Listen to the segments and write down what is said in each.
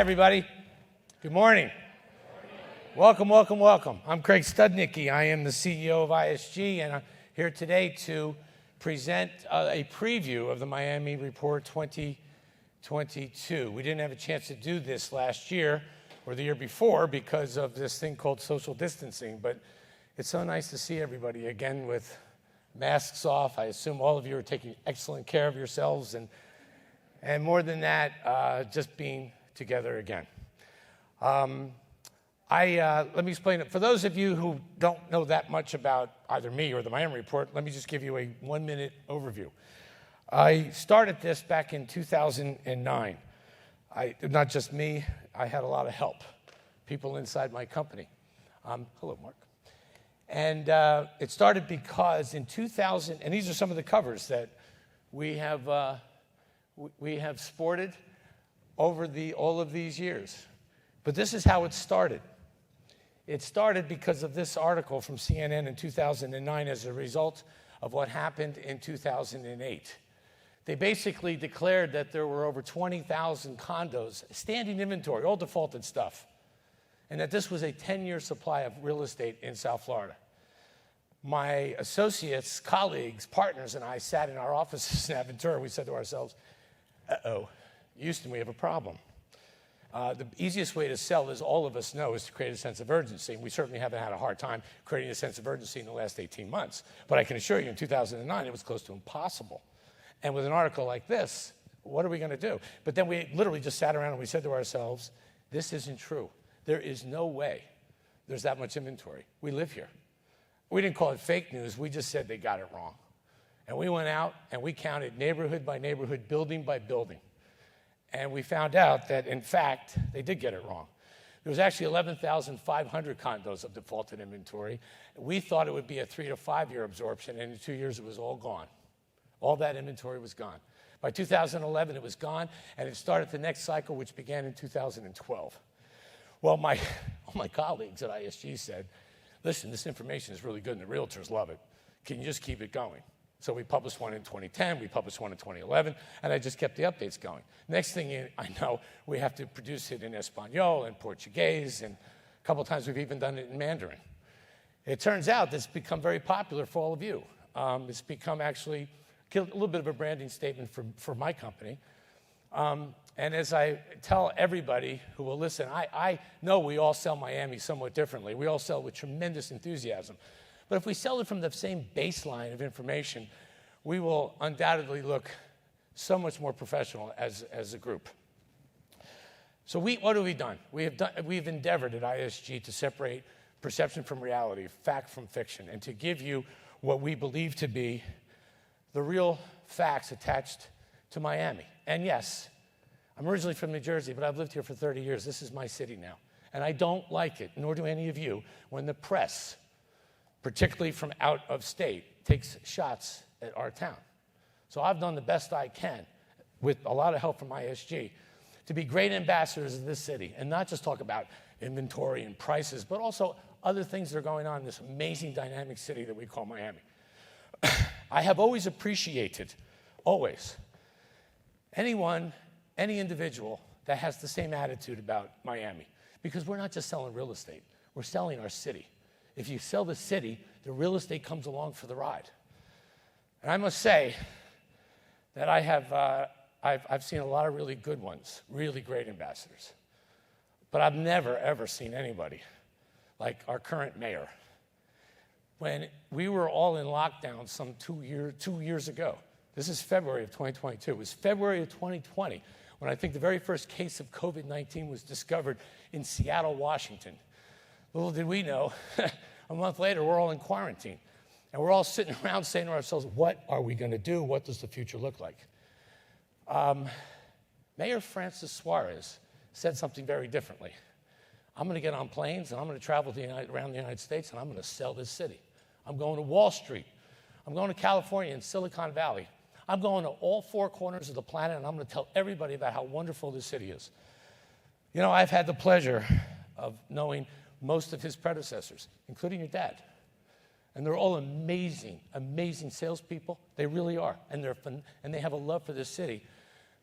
everybody. Good morning. Welcome, welcome, welcome. I'm Craig Studnicki. I am the CEO of ISG, and I'm here today to present a preview of the Miami Report 2022. We didn't have a chance to do this last year or the year before because of this thing called social distancing, but it's so nice to see everybody again with masks off. I assume all of you are taking excellent care of yourselves, and more than that, just being together again. Let me explain it. For those of you who don't know that much about either me or the Miami Report, let me just give you a 1-minute overview. I started this back in 2009. Not just me, I had a lot of help, people inside my company. Hello, Mark. And it started because in 2000, and these are some of the covers that we have sported over all of these years. But this is how it started. It started because of this article from CNN in 2009 as a result of what happened in 2008. They basically declared that there were over 20,000 condos, standing inventory, all defaulted stuff, and that this was a 10-year supply of real estate in South Florida. My associates, colleagues, partners, and I sat in our offices in Aventura. We said to ourselves, uh-oh, Houston, we have a problem. The easiest way to sell, as all of us know, is to create a sense of urgency. And we certainly haven't had a hard time creating a sense of urgency in the last 18 months. But I can assure you, in 2009, it was close to impossible. And with an article like this, what are we going to do? But then we literally just sat around and we said to ourselves, this isn't true. There is no way there's that much inventory. We live here. We didn't call it fake news. We just said they got it wrong. And we went out and we counted neighborhood by neighborhood, building by building. And we found out that, in fact, they did get it wrong. There was actually 11,500 condos of defaulted inventory. We thought it would be a 3 to 5 year absorption, and in 2 years it was all gone. All that inventory was gone. By 2011, it was gone, and it started the next cycle, which began in 2012. Well, all my colleagues at ISG said, listen, this information is really good, and the realtors love it. Can you just keep it going? So we published one in 2010, we published one in 2011, and I just kept the updates going. Next thing I know, we have to produce it in Espanol and Portuguese, and a couple times we've even done it in Mandarin. It turns out that it's become very popular for all of you. It's become actually a little bit of a branding statement for my company. And as I tell everybody who will listen, I know we all sell Miami somewhat differently. We all sell with tremendous enthusiasm. But if we sell it from the same baseline of information, we will undoubtedly look so much more professional as a group. So what have we done? We've endeavored at ISG to separate perception from reality, fact from fiction, and to give you what we believe to be the real facts attached to Miami. And yes, I'm originally from New Jersey, but I've lived here for 30 years. This is my city now. And I don't like it, nor do any of you, when the press, particularly from out of state, takes shots at our town. So I've done the best I can, with a lot of help from ISG, to be great ambassadors of this city and not just talk about inventory and prices, but also other things that are going on in this amazing dynamic city that we call Miami. I have always appreciated, always, any individual that has the same attitude about Miami, because we're not just selling real estate, we're selling our city. If you sell the city, the real estate comes along for the ride. And I must say that I've seen a lot of really good ones, really great ambassadors. But I've never, ever seen anybody like our current mayor. When we were all in lockdown some 2 years ago, this is February of 2022, it was February of 2020 when I think the very first case of COVID-19 was discovered in Seattle, Washington. Little did we know, a month later, we're all in quarantine. And we're all sitting around saying to ourselves, what are we going to do? What does the future look like? Mayor Francis Suarez said something very differently. I'm going to get on planes, and I'm going to travel around the United States, and I'm going to sell this city. I'm going to Wall Street. I'm going to California and Silicon Valley. I'm going to all 4 corners of the planet, and I'm going to tell everybody about how wonderful this city is. You know, I've had the pleasure of knowing most of his predecessors, including your dad. And they're all amazing, amazing salespeople. They really are. And they're fun, and they have a love for this city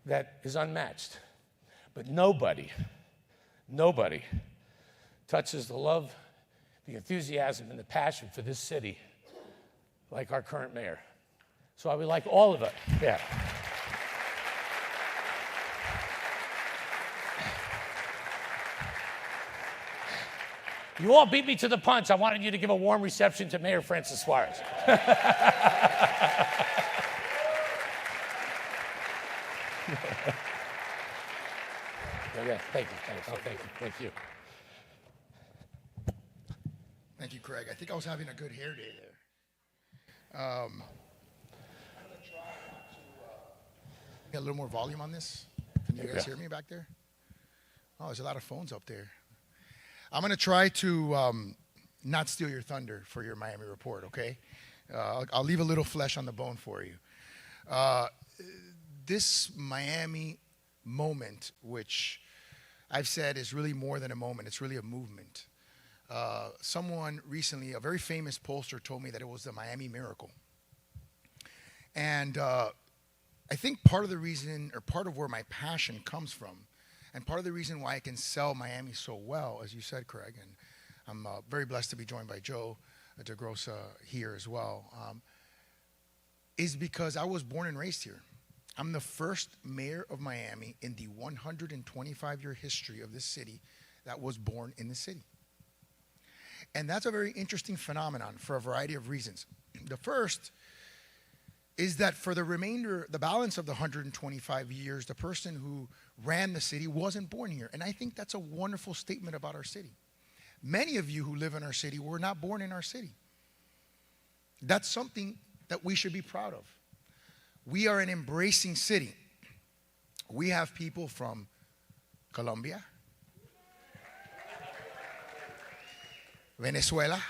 that is unmatched. But nobody nobody touches the love, the enthusiasm, and the passion for this city like our current mayor. So I would like all of it. Yeah. You all beat me to the punch. I wanted you to give a warm reception to Mayor Francis Suarez. Okay, thank you. Thank you. Thank you, Craig. I think I was having a good hair day there. I'm going to try to get a little more volume on this. Can you guys hear me back there? Oh, there's a lot of phones up there. I'm going to try to not steal your thunder for your Miami report, okay? I'll leave a little flesh on the bone for you. This Miami moment, which I've said is really more than a moment, it's really a movement. Someone recently, a very famous pollster, told me that it was the Miami miracle. And I think part of the reason, or part of where my passion comes from, and part of the reason why I can sell Miami so well, as you said, Craig, and I'm very blessed to be joined by Joe DeGrossa here as well, is because I was born and raised here. I'm the first mayor of Miami in the 125-year history of this city that was born in the city. And that's a very interesting phenomenon for a variety of reasons. The first is that for the balance of the 125 years, the person who ran the city wasn't born here. And I think that's a wonderful statement about our city. Many of you who live in our city were not born in our city. That's something that we should be proud of. We are an embracing city. We have people from Colombia, Venezuela,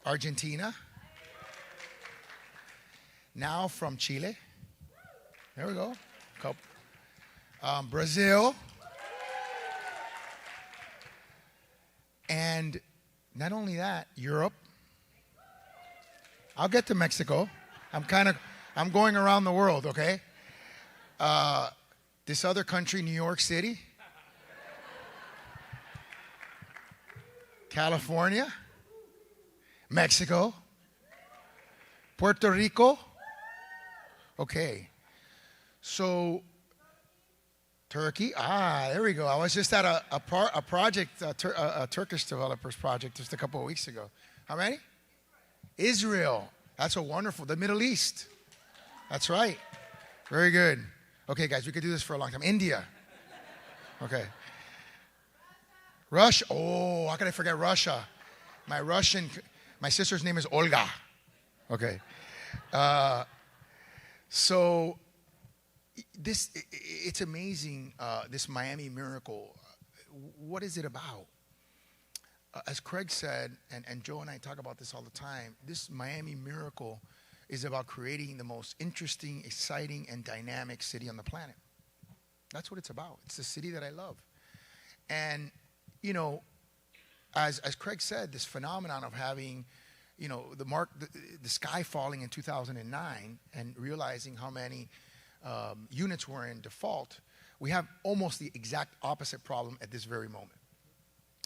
Argentina, now from Chile. There we go. Brazil. And not only that, Europe. I'll get to Mexico. I'm going around the world, okay? This other country, New York City. California. Mexico. Puerto Rico. Okay. So, Turkey. There we go. I was just at a project, a Turkish developers project just a couple of weeks ago. How many? Israel. That's a wonderful. The Middle East. That's right. Very good. Okay, guys, we could do this for a long time. India. Okay. Russia. Oh, how could I forget Russia? My sister's name is Olga. Okay. So it's amazing, this Miami miracle. What is it about? As Craig said, and Joe and I talk about this all the time, this Miami miracle is about creating the most interesting, exciting, and dynamic city on the planet. That's what it's about. It's the city that I love. And, you know, as Craig said, this phenomenon of having, you know, the sky falling in 2009 and realizing how many units were in default, we have almost the exact opposite problem at this very moment.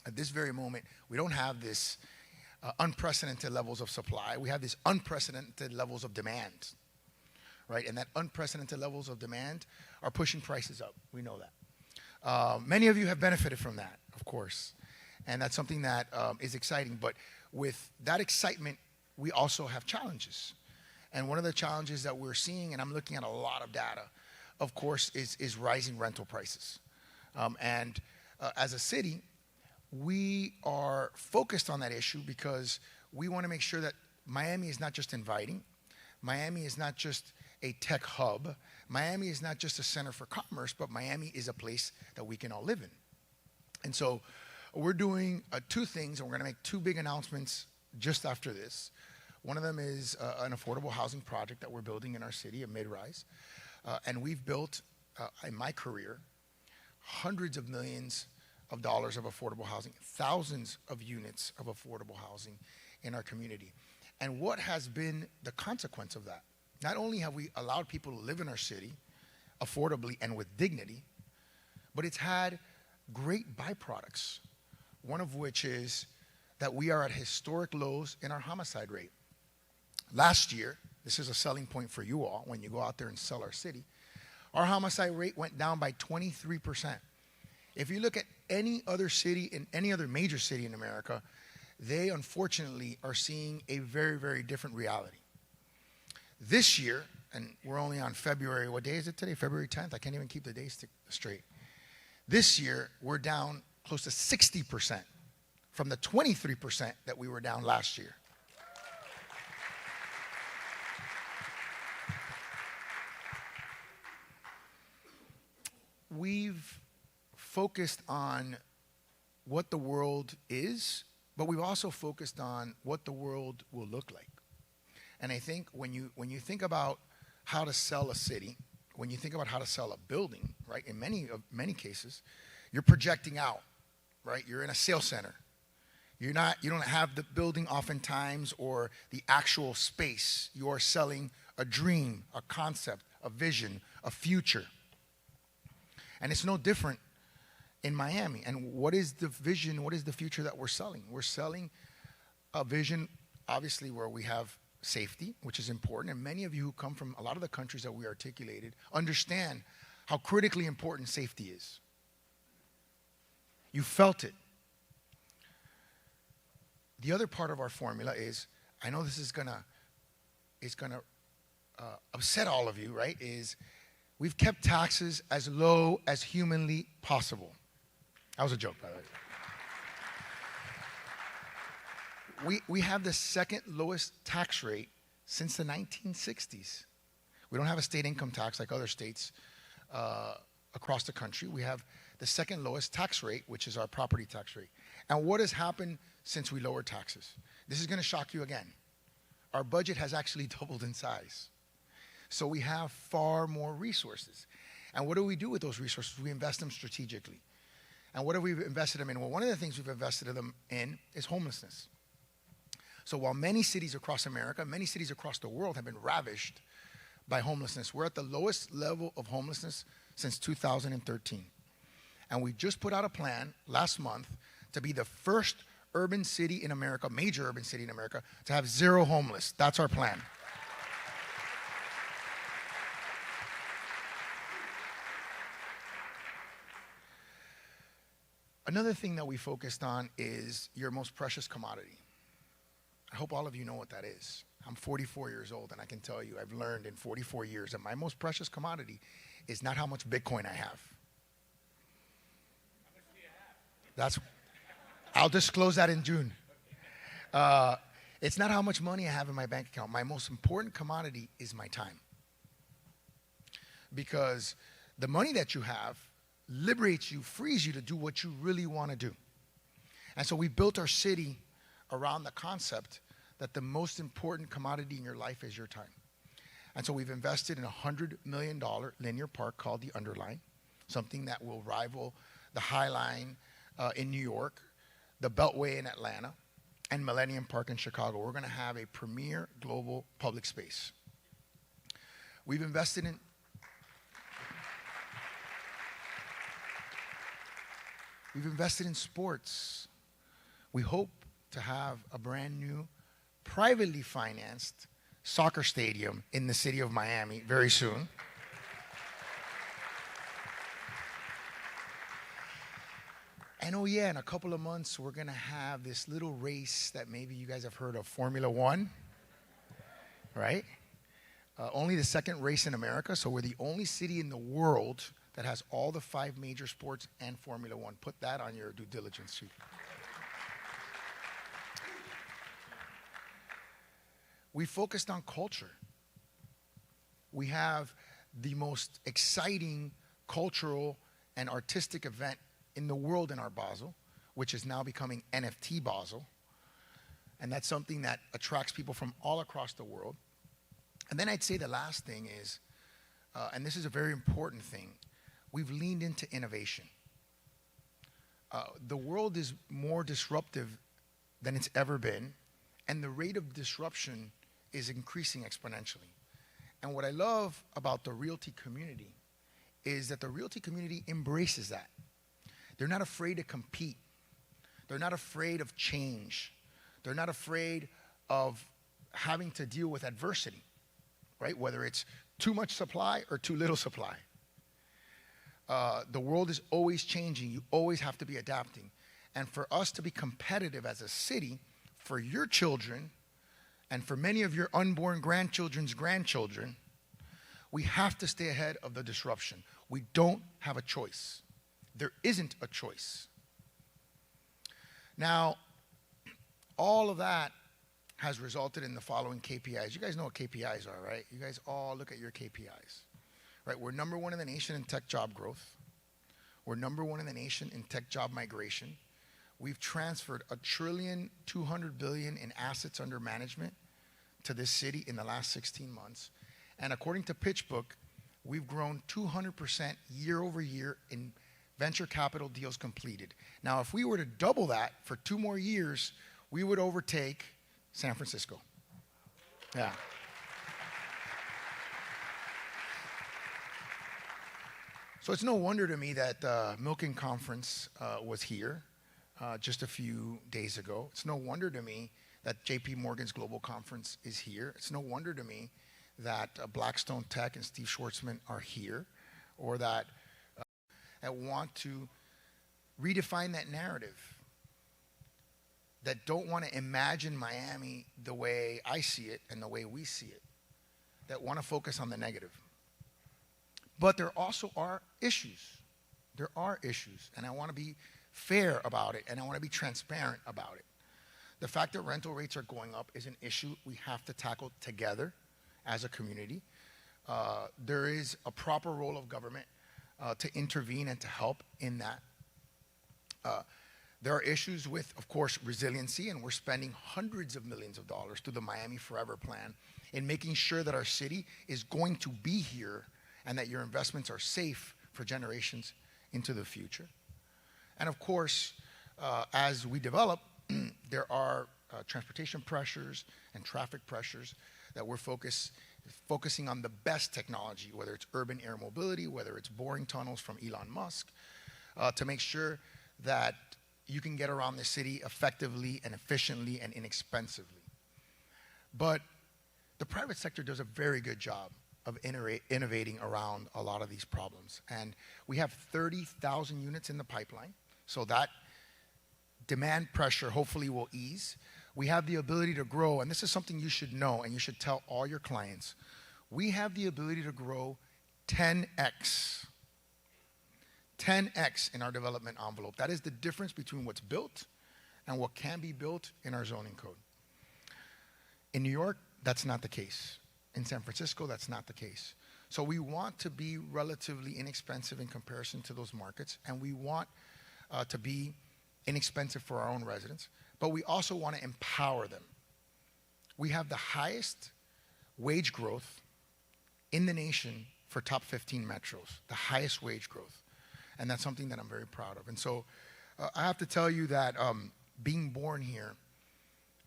At this very moment, we don't have this unprecedented levels of supply. We have these unprecedented levels of demand, right? And that unprecedented levels of demand are pushing prices up. We know that. Many of you have benefited from that, of course. And that's something that is exciting. But with that excitement, we also have challenges. And one of the challenges that we're seeing, and I'm looking at a lot of data, of course, is rising rental prices. As a city, we are focused on that issue because we want to make sure that Miami is not just inviting. Miami is not just a tech hub. Miami is not just a center for commerce, but Miami is a place that we can all live in. And so we're doing two things, and we're going to make two big announcements just after this. One of them is an affordable housing project that we're building in our city, a mid-rise. And we've built, in my career, hundreds of millions of dollars of affordable housing, thousands of units of affordable housing in our community. And what has been the consequence of that? Not only have we allowed people to live in our city affordably and with dignity, but it's had great byproducts, one of which is that we are at historic lows in our homicide rate. Last year, this is a selling point for you all when you go out there and sell our city, our homicide rate went down by 23%. If you look at any other city, in any other major city in America, they unfortunately are seeing a very, very different reality. This year, and we're only on February, what day is it today? February 10th? I can't even keep the days straight. This year, we're down close to 60% from the 23% that we were down last year. We've focused on what the world is, but we've also focused on what the world will look like. And I think when you think about how to sell a city, when you think about how to sell a building, right, in many cases, you're projecting out, right? You're in a sales center. You don't have the building oftentimes or the actual space. You are selling a dream, a concept, a vision, a future. And it's no different in Miami. And what is the vision? What is the future that we're selling? We're selling a vision, obviously, where we have safety, which is important. And many of you who come from a lot of the countries that we articulated understand how critically important safety is. You felt it. The other part of our formula is, I know this is gonna upset all of you, right? Is we've kept taxes as low as humanly possible. That was a joke, by the way. We have the second lowest tax rate since the 1960s. We don't have a state income tax like other states across the country. We have the second lowest tax rate, which is our property tax rate. And what has happened since we lowered taxes? This is going to shock you again. Our budget has actually doubled in size. So we have far more resources. And what do we do with those resources? We invest them strategically. And what have we invested them in? Well, one of the things we've invested them in is homelessness. So while many cities across America, many cities across the world have been ravished by homelessness, we're at the lowest level of homelessness since 2013. And we just put out a plan last month to be the first urban city in America, major urban city in America, to have zero homeless. That's our plan. Another thing that we focused on is your most precious commodity. I hope all of you know what that is. I'm 44 years old, and I can tell you I've learned in 44 years that my most precious commodity is not how much Bitcoin I have. How much do you have? I'll disclose that in June. It's not how much money I have in my bank account. My most important commodity is my time. Because the money that you have liberates you, frees you to do what you really want to do. And so we built our city around the concept that the most important commodity in your life is your time. And so we've invested in a $100 million linear park called the Underline, something that will rival the High Line in New York, the Beltway in Atlanta, and Millennium Park in Chicago. We're going to have a premier global public space. We've invested in sports. We hope to have a brand new, privately financed soccer stadium in the city of Miami very soon. And oh yeah, in a couple of months, we're going to have this little race that maybe you guys have heard of, Formula One, right? Only the second race in America, so we're the only city in the world that has all the 5 major sports and Formula One. Put that on your due diligence sheet. We focused on culture. We have the most exciting cultural and artistic event in the world in our Basel, which is now becoming NFT Basel. And that's something that attracts people from all across the world. And then I'd say the last thing is, and this is a very important thing, we've leaned into innovation. The world is more disruptive than it's ever been, and the rate of disruption is increasing exponentially. And what I love about the realty community is that the realty community embraces that. They're not afraid to compete. They're not afraid of change. They're not afraid of having to deal with adversity, right? Whether it's too much supply or too little supply. The world is always changing. You always have to be adapting. And for us to be competitive as a city, for your children, and for many of your unborn grandchildren's grandchildren, we have to stay ahead of the disruption. We don't have a choice. There isn't a choice. Now, all of that has resulted in the following KPIs. You guys know what KPIs are, right? You guys all look at your KPIs, right? We're number one in the nation in tech job growth. We're number one in the nation in tech job migration. We've transferred $1.2 trillion in assets under management to this city in the last 16 months. And according to PitchBook, we've grown 200% year over year in venture capital deals completed. Now, if we were to double that for 2 more years, we would overtake San Francisco. Yeah. So it's no wonder to me that Milken Conference was here just a few days ago. It's no wonder to me that JP Morgan's Global Conference is here. It's no wonder to me that Blackstone Tech and Steve Schwartzman are here, or that want to redefine that narrative, that don't want to imagine Miami the way I see it and the way we see it, that want to focus on the negative. But there also are issues. There are issues, and I want to be fair about it, and I want to be transparent about it. The fact that rental rates are going up is an issue we have to tackle together as a community. There is a proper role of government to intervene and to help in that. There are issues with, of course, resiliency, and we're spending hundreds of millions of dollars through the Miami Forever plan in making sure that our city is going to be here and that your investments are safe for generations into the future. And of course, as we develop, there are transportation pressures and traffic pressures that we're focusing on the best technology, whether it's urban air mobility, whether it's boring tunnels from Elon Musk, to make sure that you can get around the city effectively and efficiently and inexpensively. But the private sector does a very good job of innovating around a lot of these problems. And we have 30,000 units in the pipeline, so that demand pressure hopefully will ease. We have the ability to grow, and this is something you should know and you should tell all your clients. We have the ability to grow 10x. 10x in our development envelope. That is the difference between what's built and what can be built in our zoning code. In New York, that's not the case. In San Francisco, that's not the case. So we want to be relatively inexpensive in comparison to those markets, and we want to be inexpensive for our own residents, but we also want to empower them. We have the highest wage growth in the nation for top 15 metros, the highest wage growth. And that's something that I'm very proud of. And so I have to tell you that being born here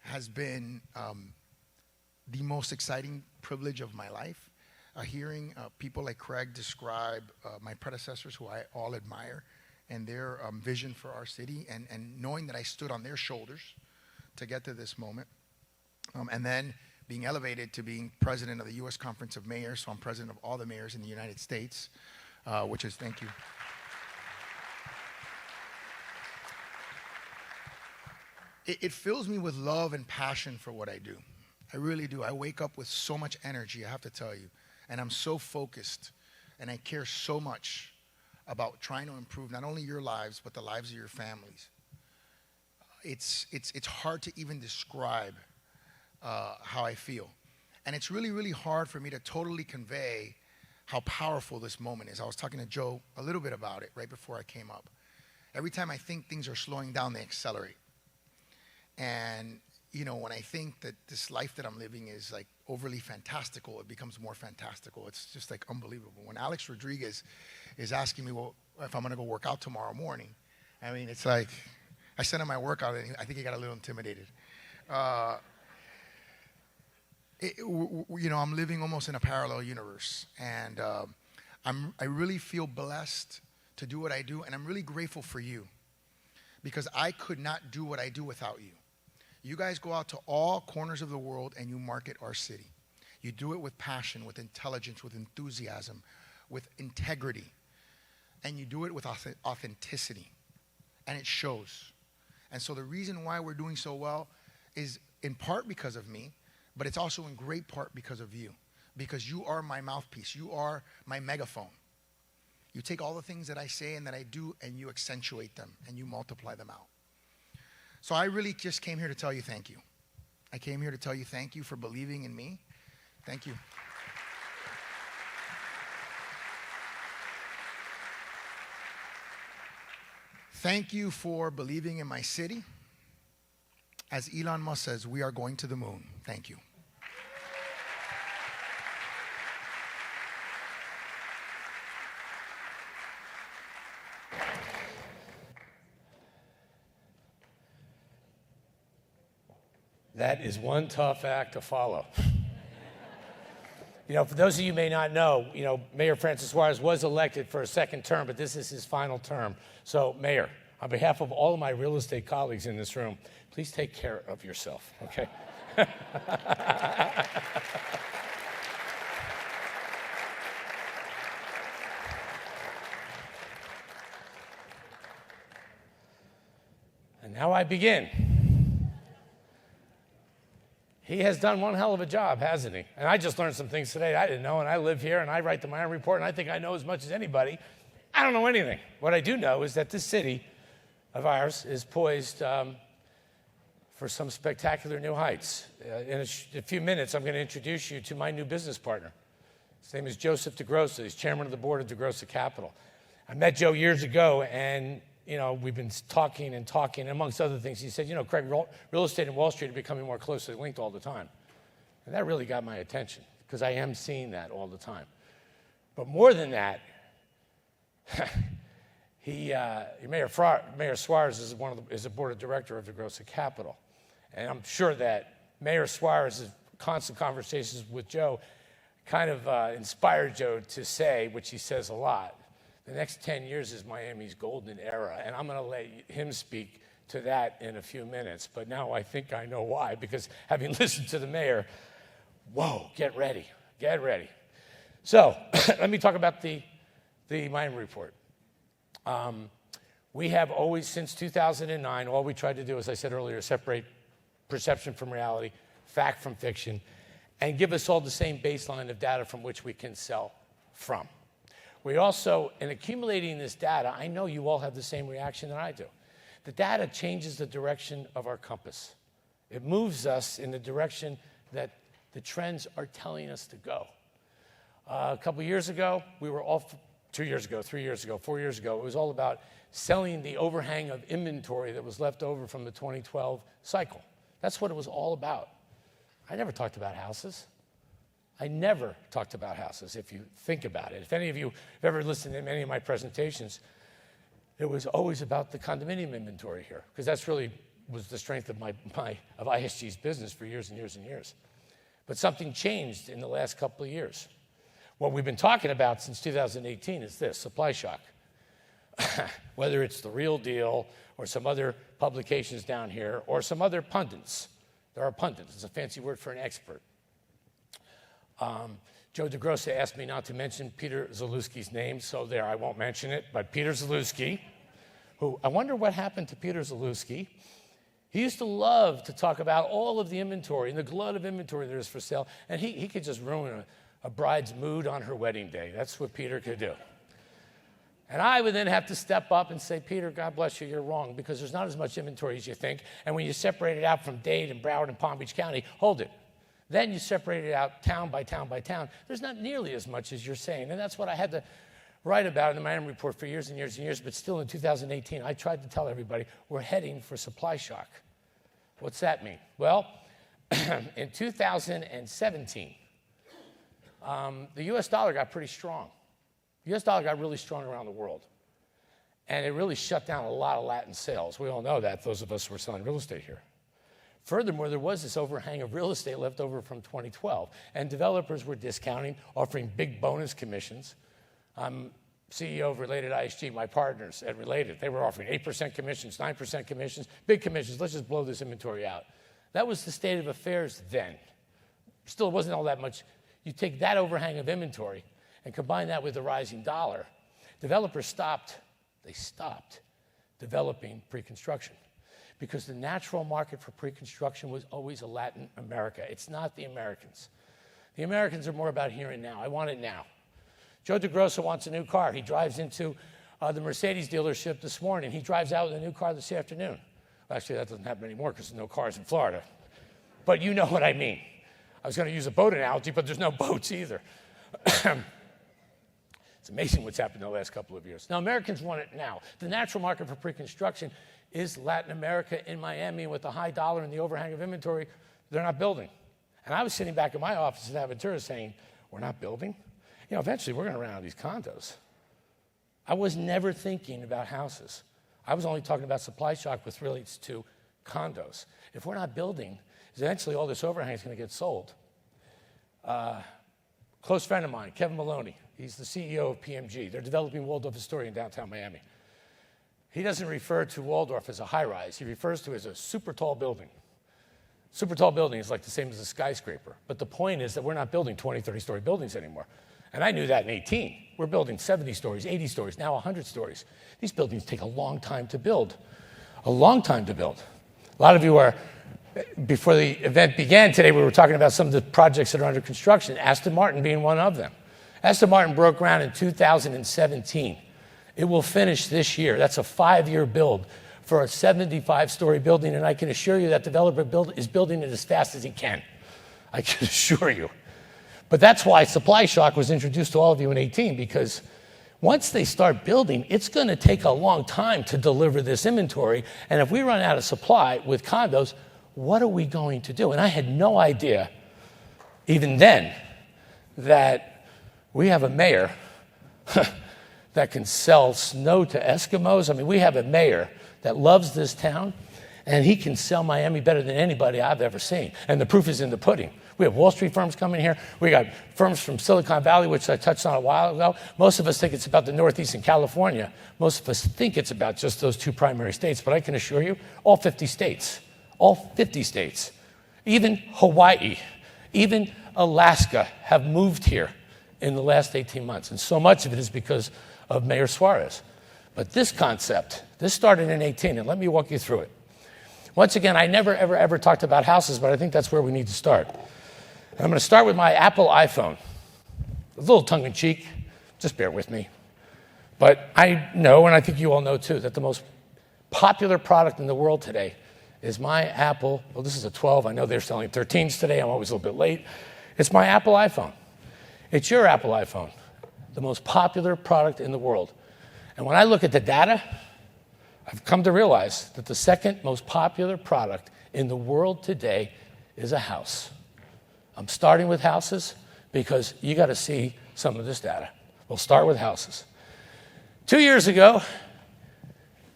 has been the most exciting privilege of my life. Hearing people like Craig describe my predecessors, who I all admire, and their vision for our city, and knowing that I stood on their shoulders to get to this moment. And then being elevated to being president of the U.S. Conference of Mayors, so I'm president of all the mayors in the United States, which is, thank you. It fills me with love and passion for what I do. I really do. I wake up with so much energy, I have to tell you. And I'm so focused, and I care so much about trying to improve not only your lives, but the lives of your families. It's hard to even describe how I feel. And it's really, really hard for me to totally convey how powerful this moment is. I was talking to Joe a little bit about it right before I came up. Every time I think things are slowing down, they accelerate. And, you know, when I think that this life that I'm living is like overly fantastical, it becomes more fantastical. It's just like unbelievable. When Alex Rodriguez is asking me, well, if I'm going to go work out tomorrow morning, I mean, it's like, I sent him my workout, and I think he got a little intimidated. You know, I'm living almost in a parallel universe. And I really feel blessed to do what I do, and I'm really grateful for you because I could not do what I do without you. You guys go out to all corners of the world and you market our city. You do it with passion, with intelligence, with enthusiasm, with integrity, and you do it with authenticity, and it shows. And so the reason why we're doing so well is in part because of me, but it's also in great part because of you, because you are my mouthpiece. You are my megaphone. You take all the things that I say and that I do, and you accentuate them, and you multiply them out. So I really just came here to tell you thank you. I came here to tell you thank you for believing in me. Thank you. Thank you for believing in my city. As Elon Musk says, we are going to the moon. Thank you. That is one tough act to follow. You know, for those of you who may not know, Mayor Francis Suarez was elected for a second term, but this is his final term. So, Mayor, on behalf of all of my real estate colleagues in this room, please take care of yourself, okay? And now I begin. He has done one hell of a job, hasn't he? And I just learned some things today I didn't know, and I live here, and I write the Miami Report, and I think I know as much as anybody. I don't know anything. What I do know is that this city of ours is poised for some spectacular new heights. In a few minutes, I'm going to introduce you to my new business partner. His name is Joseph DeGrossa. He's chairman of the board of DeGrossa Capital. I met Joe years ago, and we've been talking, and amongst other things, he said, Craig, real estate and Wall Street are becoming more closely linked all the time. And that really got my attention, because I am seeing that all the time. But more than that, Mayor Suarez is a board of director of DeGrossa Capital. And I'm sure that Mayor Suarez's constant conversations with Joe kind of inspired Joe to say, which he says a lot, the next 10 years is Miami's golden era, and I'm going to let him speak to that in a few minutes. But now I think I know why, because having listened to the mayor, whoa, get ready. So let me talk about the Miami Report. We have always, since 2009, all we tried to do, as I said earlier, separate perception from reality, fact from fiction, and give us all the same baseline of data from which we can sell from. We also, in accumulating this data, I know you all have the same reaction that I do. The data changes the direction of our compass. It moves us in the direction that the trends are telling us to go. A couple years ago, we were all, 2 years ago, 3 years ago, 4 years ago, it was all about selling the overhang of inventory that was left over from the 2012 cycle. That's what it was all about. I never talked about houses. I never talked about houses, if you think about it. If any of you have ever listened to any of my presentations, it was always about the condominium inventory here, because that's really was the strength of of ISG's business for years and years and years. But something changed in the last couple of years. What we've been talking about since 2018 is this, supply shock. Whether it's The Real Deal or some other publications down here or some other pundits. There are pundits. It's a fancy word for an expert. Joe DeGrossa asked me not to mention Peter Zalewski's name, so there, I won't mention it, but Peter Zalewski, who, I wonder what happened to Peter Zalewski. He used to love to talk about all of the inventory and the glut of inventory there is for sale, and he could just ruin a bride's mood on her wedding day. That's what Peter could do. And I would then have to step up and say, Peter, God bless you, you're wrong, because there's not as much inventory as you think, and when you separate it out from Dade and Broward and Palm Beach County, hold it. Then you separate it out town by town by town. There's not nearly as much as you're saying. And that's what I had to write about in the Miami Report for years and years and years. But still in 2018, I tried to tell everybody we're heading for supply shock. What's that mean? Well, in 2017, the U.S. dollar got pretty strong. The U.S. dollar got really strong around the world. And it really shut down a lot of Latin sales. We all know that, those of us who are selling real estate here. Furthermore, there was this overhang of real estate left over from 2012, and developers were discounting, offering big bonus commissions. I'm CEO of RelatedISG, my partners at Related. They were offering 8% commissions, 9% commissions, big commissions. Let's just blow this inventory out. That was the state of affairs then. Still, it wasn't all that much. You take that overhang of inventory and combine that with the rising dollar, developers stopped developing pre-construction because the natural market for pre-construction was always a Latin America. It's not the Americans. The Americans are more about here and now. I want it now. Joe DeGrosso wants a new car. He drives into the Mercedes dealership this morning. He drives out with a new car this afternoon. Well, actually, that doesn't happen anymore because there's no cars in Florida. But you know what I mean. I was going to use a boat analogy, but there's no boats either. It's amazing what's happened in the last couple of years. Now, Americans want it now. The natural market for pre-construction is Latin America. In Miami, with the high dollar and the overhang of inventory, they're not building. And I was sitting back in my office at Aventura saying, we're not building? You know, eventually we're going to run out of these condos. I was never thinking about houses. I was only talking about supply shock with relates to condos. If we're not building, eventually all this overhang is going to get sold. Close friend of mine, Kevin Maloney, he's the CEO of PMG. They're developing Waldorf Astoria in downtown Miami. He doesn't refer to Waldorf as a high-rise. He refers to it as a super tall building. Super tall building is like the same as a skyscraper. But the point is that we're not building 20, 30-story buildings anymore. And I knew that in 18. We're building 70 stories, 80 stories, now 100 stories. These buildings take a long time to build. A long time to build. A lot of you are, before the event began today, we were talking about some of the projects that are under construction, Aston Martin being one of them. Aston Martin broke ground in 2017. It will finish this year. That's a 5-year build for a 75-story building, and I can assure you that developer is building it as fast as he can. I can assure you. But that's why supply shock was introduced to all of you in 18, because once they start building, it's going to take a long time to deliver this inventory. And if we run out of supply with condos, what are we going to do? And I had no idea, even then, that we have a mayor that can sell snow to Eskimos. I mean, we have a mayor that loves this town, and he can sell Miami better than anybody I've ever seen. And the proof is in the pudding. We have Wall Street firms coming here. We got firms from Silicon Valley, which I touched on a while ago. Most of us think it's about the Northeast and California. Most of us think it's about just those two primary states. But I can assure you, all 50 states, even Hawaii, even Alaska have moved here in the last 18 months. And so much of it is because of Mayor Suarez. But this concept, this started in 18, and let me walk you through it. Once again, I never, ever talked about houses, but I think that's where we need to start. And I'm going to start with my Apple iPhone. A little tongue-in-cheek, just bear with me. But I know, and I think you all know too, that the most popular product in the world today is my Apple. Well, this is a 12. I know they're selling 13s today. I'm always a little bit late. It's my Apple iPhone. It's your Apple iPhone, the most popular product in the world. And when I look at the data, I've come to realize that the second most popular product in the world today is a house. I'm starting with houses because you got to see some of this data. We'll start with houses. 2 years ago,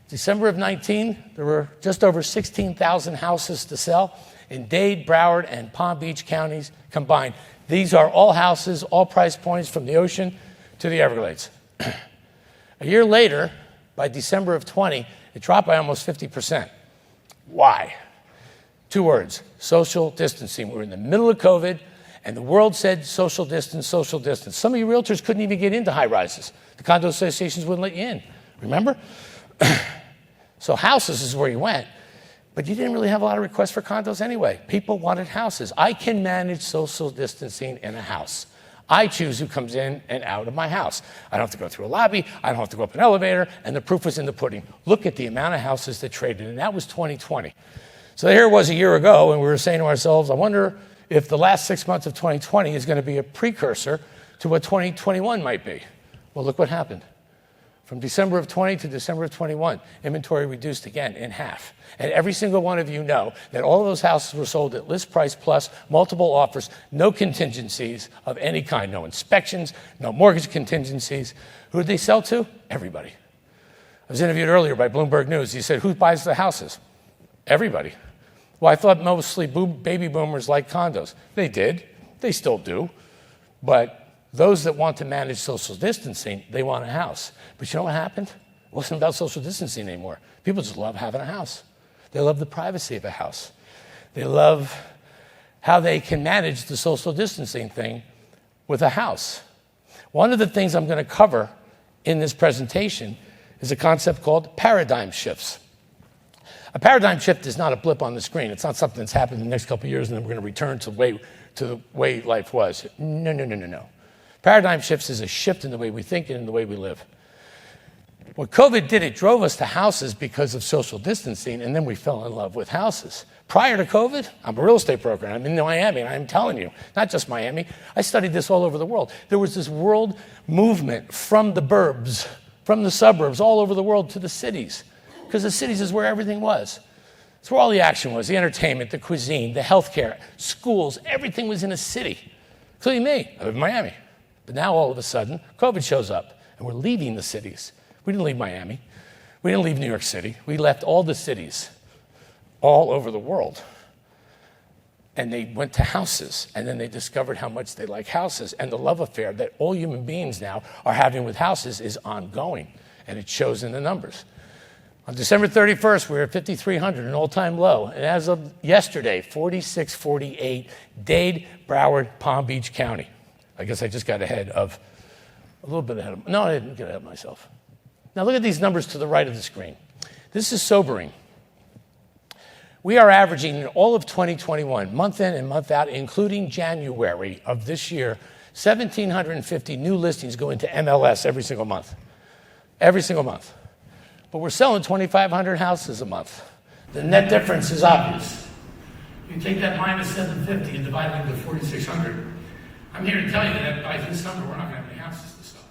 December of 19, there were just over 16,000 houses to sell in Dade, Broward, and Palm Beach counties combined. These are all houses, all price points from the ocean to the Everglades. A year later, by December of 20, it dropped by almost 50%. Why? 2 words, social distancing. We're in the middle of COVID, and the world said social distance, social distance. Some of you realtors couldn't even get into high rises. The condo associations wouldn't let you in, remember? So houses is where you went, but you didn't really have a lot of requests for condos anyway. People wanted houses. I can manage social distancing in a house. I choose who comes in and out of my house. I don't have to go through a lobby. I don't have to go up an elevator, and the proof was in the pudding. Look at the amount of houses that traded, and that was 2020. So here it was a year ago, and we were saying to ourselves, I wonder if the last 6 months of 2020 is going to be a precursor to what 2021 might be. Well, look what happened. From December of 20 to December of 21, inventory reduced again in half. And every single one of you know that all of those houses were sold at list price plus multiple offers, no contingencies of any kind, no inspections, no mortgage contingencies. Who did they sell to? Everybody. I was interviewed earlier by Bloomberg News. He said, who buys the houses? Everybody. Well, I thought mostly baby boomers liked condos. They did. They still do. But Those that want to manage social distancing, they want a house. But you know what happened? It wasn't about social distancing anymore. People just love having a house. They love the privacy of a house. They love how they can manage the social distancing thing with a house. One of the things I'm going to cover in this presentation is a concept called paradigm shifts. A paradigm shift is not a blip on the screen. It's not something that's happened in the next couple of years and then we're going to return to the way life was. No. Paradigm shifts is a shift in the way we think and in the way we live. What COVID did, it drove us to houses because of social distancing, and then we fell in love with houses. Prior to COVID, I'm a real estate broker. I'm in Miami, and I'm telling you, not just Miami. I studied this all over the world. There was this world movement from the burbs, from the suburbs, all over the world to the cities, because the cities is where everything was. It's where all the action was, the entertainment, the cuisine, the healthcare, schools, everything was in a city, including me. I live in Miami. But now all of a sudden, COVID shows up, and we're leaving the cities. We didn't leave Miami. We didn't leave New York City. We left all the cities all over the world. And they went to houses, and then they discovered how much they like houses. And the love affair that all human beings now are having with houses is ongoing, and it shows in the numbers. On December 31st, we were at 5,300, an all-time low. And as of yesterday, 4648, Dade, Broward, Palm Beach County. I guess I just got ahead of, a little bit ahead of, no, I didn't get ahead of myself. Now look at these numbers to the right of the screen. This is sobering. We are averaging in all of 2021, month in and month out, including January of this year, 1,750 new listings go into MLS every single month. Every single month. But we're selling 2,500 houses a month. The net difference is obvious. You take that minus 750 and divide it into 4,600. I'm here to tell you that by this number, we're not going to have any houses to sell.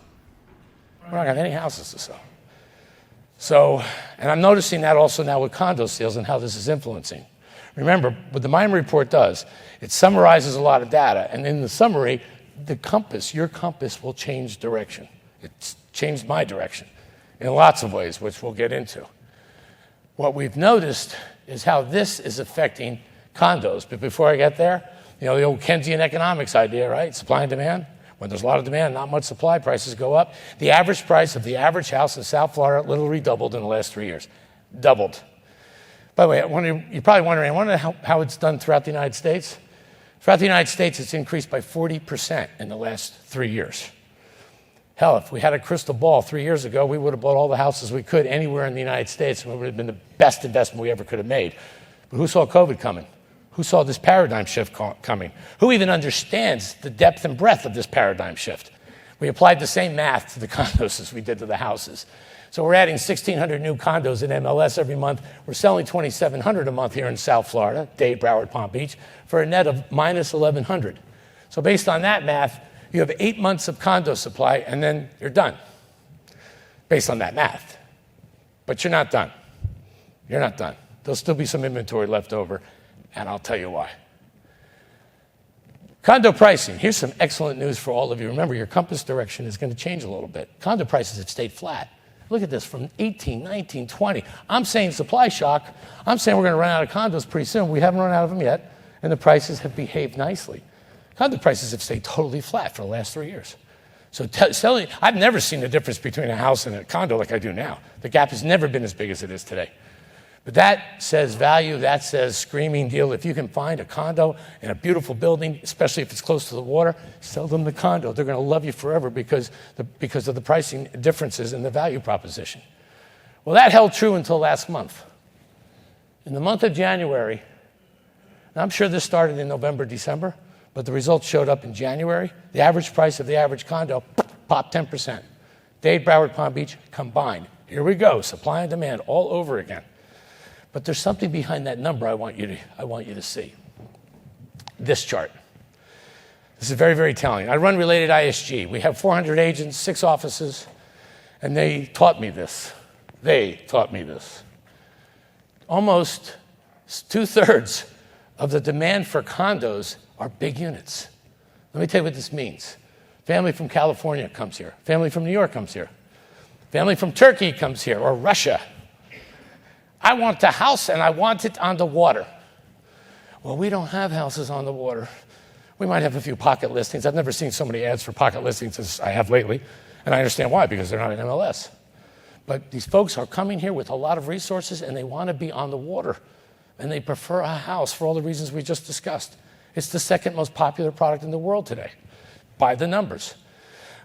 We're not going to have any houses to sell. So, and I'm noticing that also now with condo sales and how this is influencing. Remember, what the Miami report does, it summarizes a lot of data. And in the summary, the compass, your compass will change direction. It's changed my direction in lots of ways, which we'll get into. What we've noticed is how this is affecting condos. But before I get there, you know, the old Keynesian economics idea, right? Supply and demand. When there's a lot of demand, not much supply, prices go up. The average price of the average house in South Florida literally doubled in the last 3 years. Doubled. By the way, you're probably wondering, I wonder how it's done throughout the United States. Throughout the United States, it's increased by 40% in the last 3 years. Hell, if we had a crystal ball 3 years ago, we would have bought all the houses we could anywhere in the United States, and it would have been the best investment we ever could have made. But who saw COVID coming? Who saw this paradigm shift coming? Who even understands the depth and breadth of this paradigm shift? We applied the same math to the condos as we did to the houses. So we're adding 1,600 new condos in MLS every month. We're selling 2,700 a month here in South Florida, Dade, Broward, Palm Beach, for a net of minus 1,100. So based on that math, you have 8 months of condo supply, and then you're done, based on that math. But you're not done. You're not done. There'll still be some inventory left over, and I'll tell you why. Condo pricing. Here's some excellent news for all of you. Remember, your compass direction is going to change a little bit. Condo prices have stayed flat. Look at this, from 18, 19, 20. I'm saying supply shock. I'm saying we're going to run out of condos pretty soon. We haven't run out of them yet, and the prices have behaved nicely. Condo prices have stayed totally flat for the last 3 years. So selling, I've never seen the difference between a house and a condo like I do now. The gap has never been as big as it is today. But that says value, that says screaming deal. If you can find a condo in a beautiful building, especially if it's close to the water, sell them the condo. They're going to love you forever because of the pricing differences in the value proposition. Well, that held true until last month. In the month of January, and I'm sure this started in November, December, but the results showed up in January. The average price of the average condo popped 10%. Dade, Broward, Palm Beach combined. Here we go, supply and demand all over again. But there's something behind that number I want you to see. This chart. This is very, very telling. I run RelatedISG. We have 400 agents, 6 offices, and they taught me this. They taught me this. Almost 2/3 of the demand for condos are big units. Let me tell you what this means. Family from California comes here. Family from New York comes here. Family from Turkey comes here, or Russia. I want a house and I want it on the water. Well, we don't have houses on the water. We might have a few pocket listings. I've never seen so many ads for pocket listings as I have lately, and I understand why, because they're not in MLS. But these folks are coming here with a lot of resources, and they want to be on the water, and they prefer a house for all the reasons we just discussed. It's the second most popular product in the world today, by the numbers.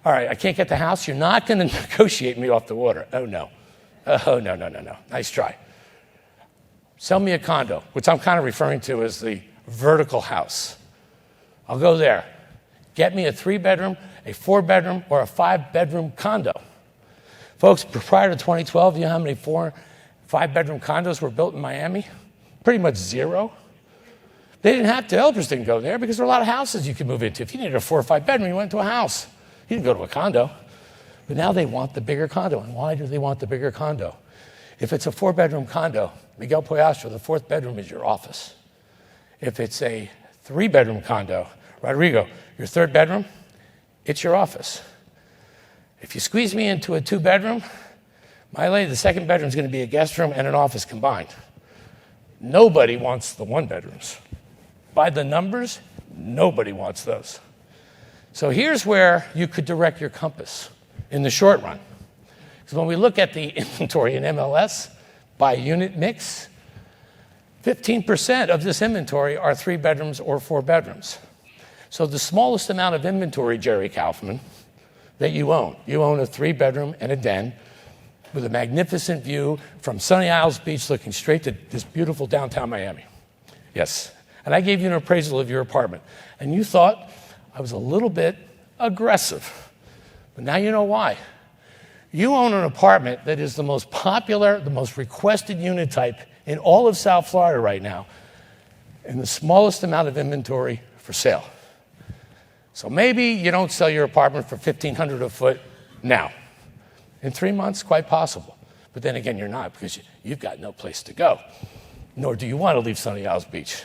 All right, I can't get the house. You're not going to negotiate me off the water. Oh, no. Oh, no. Nice try. Sell me a condo, which I'm kind of referring to as the vertical house. I'll go there. Get me a 3-bedroom, a 4-bedroom, or a 5-bedroom condo. Folks, prior to 2012, do you know how many 4-, 5-bedroom condos were built in Miami? Pretty much zero. They didn't have, developers didn't go there because there are a lot of houses you could move into. If you needed a 4 or 5-bedroom, you went to a house. You didn't go to a condo. But now they want the bigger condo. And why do they want the bigger condo? If it's a 4-bedroom condo, Miguel Poyastro, the 4th bedroom is your office. If it's a 3-bedroom condo, Rodrigo, your 3rd bedroom, it's your office. If you squeeze me into a 2-bedroom, my lady, the 2nd bedroom is going to be a guest room and an office combined. Nobody wants the 1-bedrooms. By the numbers, nobody wants those. So here's where you could direct your compass in the short run. Because when we look at the inventory in MLS by unit mix, 15% of this inventory are 3 bedrooms or 4 bedrooms. So the smallest amount of inventory, Jerry Kaufman, that you own a 3-bedroom and a den with a magnificent view from Sunny Isles Beach looking straight to this beautiful downtown Miami. Yes. And I gave you an appraisal of your apartment. And you thought I was a little bit aggressive. But now you know why. You own an apartment that is the most popular, the most requested unit type in all of South Florida right now, and the smallest amount of inventory for sale. So maybe you don't sell your apartment for $1,500 a foot now. In 3 months, quite possible. But then again, you're not, because you've got no place to go. Nor do you want to leave Sunny Isles Beach.